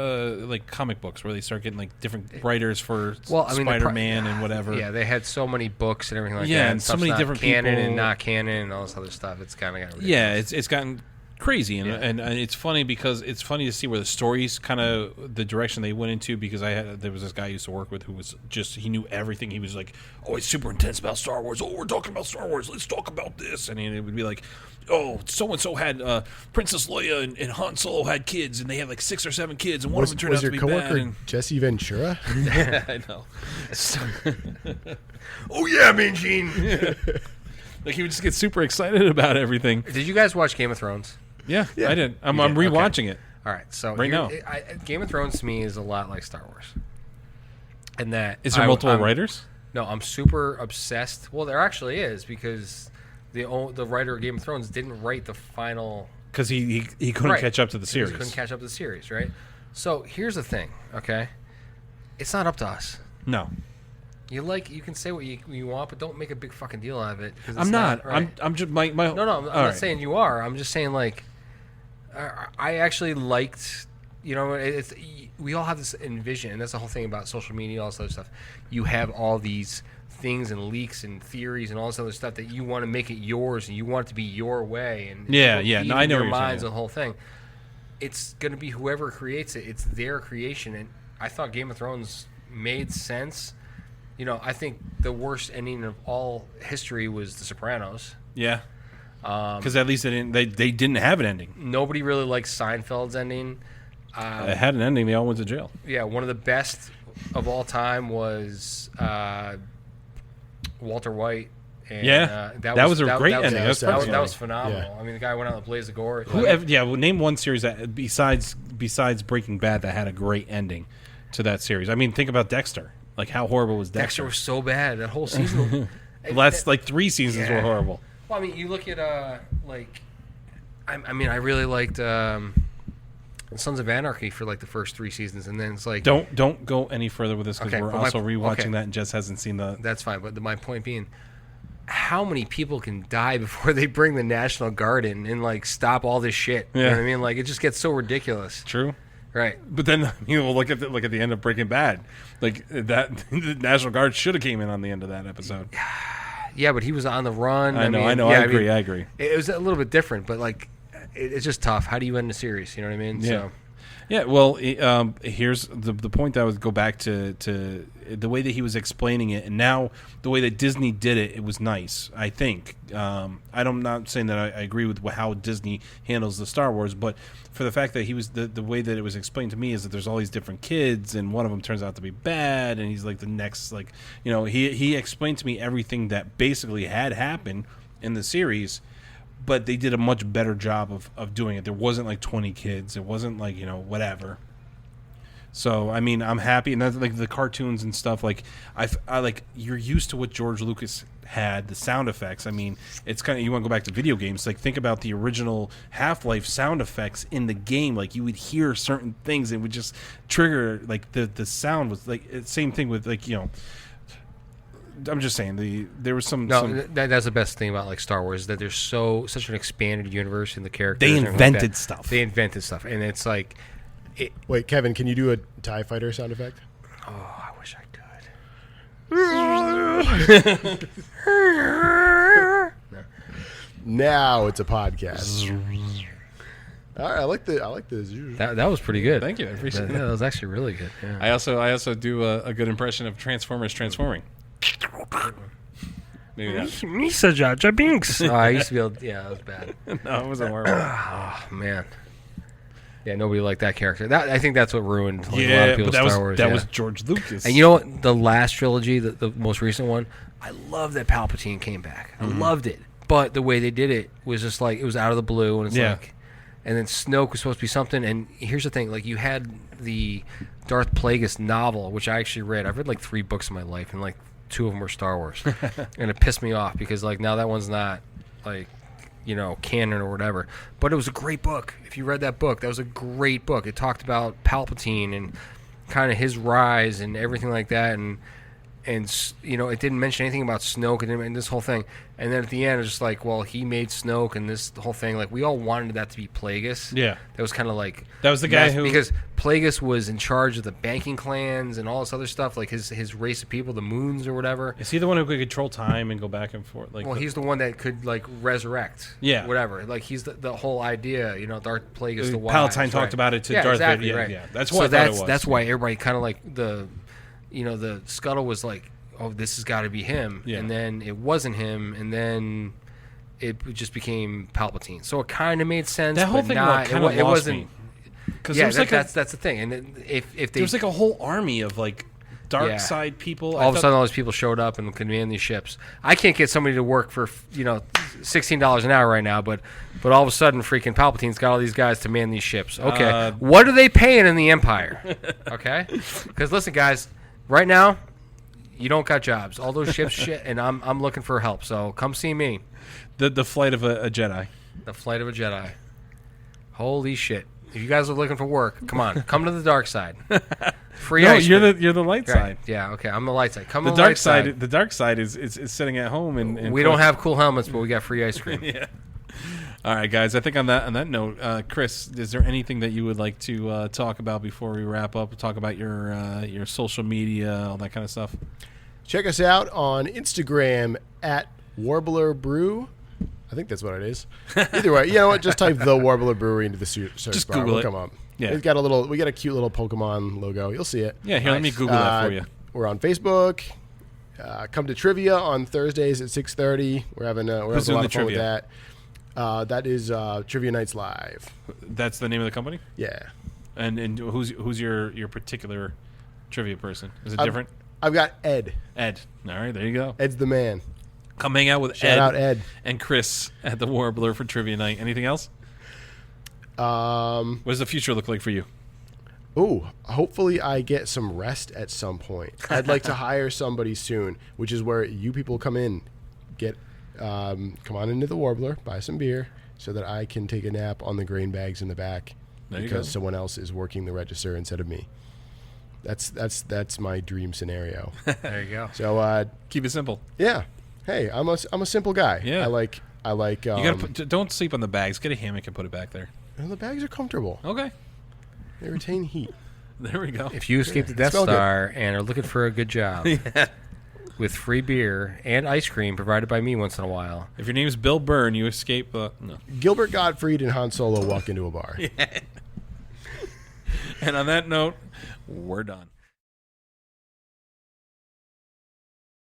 comic books where they start getting like different writers for Spider-Man and whatever. Yeah, they had so many books and everything like that. Yeah, and so many different canon people and not canon and all this other stuff. It's kind of got ridiculous. Yeah, it's gotten crazy, and it's funny because it's funny to see where the stories kind of the direction they went into, because there was this guy I used to work with who was just, he knew everything. He was like, he's super intense about Star Wars. We're talking about Star Wars, let's talk about this. And it would be like, so and so had Princess Leia and Han Solo had kids, and they had like 6 or 7 kids, and one of them turned out to be bad. Was your coworker Jesse Ventura? I know. Oh yeah, Mean Gene. Like he would just get super excited about everything. Did you guys watch Game of Thrones? Yeah. I did. I'm rewatching it. All right, so now. Game of Thrones to me is a lot like Star Wars. And that is there multiple writers? No, I'm super obsessed. Well, there actually is, because the writer of Game of Thrones didn't write the final, because he couldn't catch up to the series. He couldn't catch up to the series, right? So here's the thing, okay? It's not up to us. No. You can say what you want, but don't make a big fucking deal out of it. I'm not. Right. I'm just my. No, I'm not saying you are. I'm just saying, like, I actually liked. We all have this envision, and that's the whole thing about social media, all this other stuff. You have all these things and leaks and theories and all this other stuff that you want to make it yours, and you want it to be your way. And no, I know your what minds, you're the whole thing. It's going to be whoever creates it. It's their creation, and I thought Game of Thrones made sense. You know, I think the worst ending of all history was The Sopranos. Yeah. Because at least they didn't have an ending. Nobody really liked Seinfeld's ending. It had an ending. They all went to jail. Yeah, one of the best of all time was Walter White. And, that was a great ending. That was phenomenal. Yeah. I mean, the guy went out in a blaze of glory. Well, name one series that besides Breaking Bad that had a great ending to that series. I mean, think about Dexter. Like, how horrible was Dexter? Dexter was so bad. That whole season. The last, 3 seasons were horrible. Well, I mean, you look at, I really liked Sons of Anarchy for, the first 3 seasons, and then it's like... Don't go any further with this, because we're also rewatching that, and Jess hasn't seen the... That's fine, but my point being, how many people can die before they bring the National Guard in and, stop all this shit? You know what I mean? It just gets so ridiculous. True. Right, but then look at the end of Breaking Bad, that the National Guard should have came in on the end of that episode. Yeah, but he was on the run. I know. I agree. It was a little bit different, but it's just tough. How do you end the series? You know what I mean? Yeah. So. Yeah. Well, here's the point that I would go back to the way that he was explaining it, and now the way that Disney did it. It was nice. I think. I'm not saying that I agree with how Disney handles the Star Wars, but for the fact that he was the way that it was explained to me is that there's all these different kids, and one of them turns out to be bad, and he's the next he explained to me everything that basically had happened in the series. But they did a much better job of doing it. There wasn't 20 kids. It wasn't whatever. So I mean, I'm happy, and that's the cartoons and stuff. I you're used to what George Lucas had, the sound effects. I mean, it's kind of, you want to go back to video games. Think about the original Half-Life sound effects in the game. You would hear certain things, and it would just trigger the sound was same thing with I'm just saying there was some. No, that's the best thing about Star Wars, is that there's such an expanded universe in the characters. They invented stuff. They invented stuff, and it's Wait, Kevin, can you do a TIE Fighter sound effect? Oh, I wish I could. Now it's a podcast. All right, I like the. That was pretty good. Thank you. I appreciate that. That was actually really good. Yeah. I also do a good impression of Transformers transforming. Maybe that. Misa Jaja Binks. Oh, I used to be able. Yeah, that was bad. No, it wasn't horrible. Oh man. Yeah, nobody liked that character. I think that's what ruined a lot of people's Star Wars. That was George Lucas. And you know what? The last trilogy, the most recent one, I love that Palpatine came back. I loved it. But the way they did it was just it was out of the blue, and it's and then Snoke was supposed to be something. And here's the thing: you had the Darth Plagueis novel, which I actually read. I've read 3 books in my life, and 2 of them were Star Wars, and it pissed me off because now that one's not canon or whatever. But it was a great book. If you read that book, that was a great book. It talked about Palpatine and kind of his rise and everything like that, and it didn't mention anything about Snoke and this whole thing. And then at the end, it was just well, he made Snoke, and this whole thing. We all wanted that to be Plagueis. Yeah, that was kind of that was the guy who, because Plagueis was in charge of the banking clans and all this other stuff, his race of people, the Moons or whatever. Is he the one who could control time and go back and forth? He's the one that could resurrect. Yeah, whatever. He's the whole idea. Darth Plagueis, the wise. Palatine talked about it to Darth exactly, Vader. Right. Yeah, that's what I thought it was. That's why everybody kind of the scuttle was oh, this has got to be him, and then it wasn't him, and then it just became Palpatine. So it kind of made sense. That whole but thing not, kind of it lost wasn't. me. Because that's the thing, and if they there was a whole army of dark side people. All of a sudden, all these people showed up and command these ships. I can't get somebody to work for $16 an hour right now, but all of a sudden, freaking Palpatine's got all these guys to man these ships. Okay, what are they paying in the Empire? Okay, because listen, guys, right now. You don't got jobs. All those ships shit, and I'm looking for help. So come see me. The flight of a Jedi. The flight of a Jedi. Holy shit! If you guys are looking for work, come on, come to the dark side. Free ice. You're the light side. Yeah, okay, I'm the light side. Come the to the dark light side. The dark side is sitting at home and we don't have cool helmets, but we got free ice cream. Yeah. All right, guys. I think on that note, Chris, is there anything that you would like to talk about before we wrap up? Talk about your social media, all that kind of stuff. Check us out on Instagram at Warbler Brew. I think that's what it is. Either way, you know what? Just type the Warbler Brewery into the search Just bar. Google It'll it. come up. Yeah. We got a cute little Pokemon logo. You'll see it. Yeah, here, let me Google that for you. We're on Facebook. Come to trivia on Thursdays at 6:30. We're having a lot of fun with trivia? that. That is Trivia Nights Live. That's the name of the company? Yeah. And who's your particular trivia person? Is it different? I've got Ed. Ed. All right, there you go. Ed's the man. Come hang out with Shout out Ed. and Chris at the Warbler for trivia night. Anything else? What does the future look like for you? Ooh, hopefully I get some rest at some point. I'd like to hire somebody soon, which is where you people come in. Come on into the Warbler, buy some beer, so that I can take a nap on the grain bags in the back There you because go. someone else is working the register instead of me. That's my dream scenario. There you go. So Keep it simple. yeah, hey, I'm a simple guy. Yeah. I like. You gotta don't sleep on the bags. Get a hammock and put it back there. and the bags are comfortable. Okay. They retain heat. There we go. If you escape the Death Smell good. Star and are looking for a good job with free beer and ice cream provided by me once in a while. If your name's Bill Burr and you escape, no. Gilbert Gottfried and Han Solo walk into a bar. And on that note, we're done.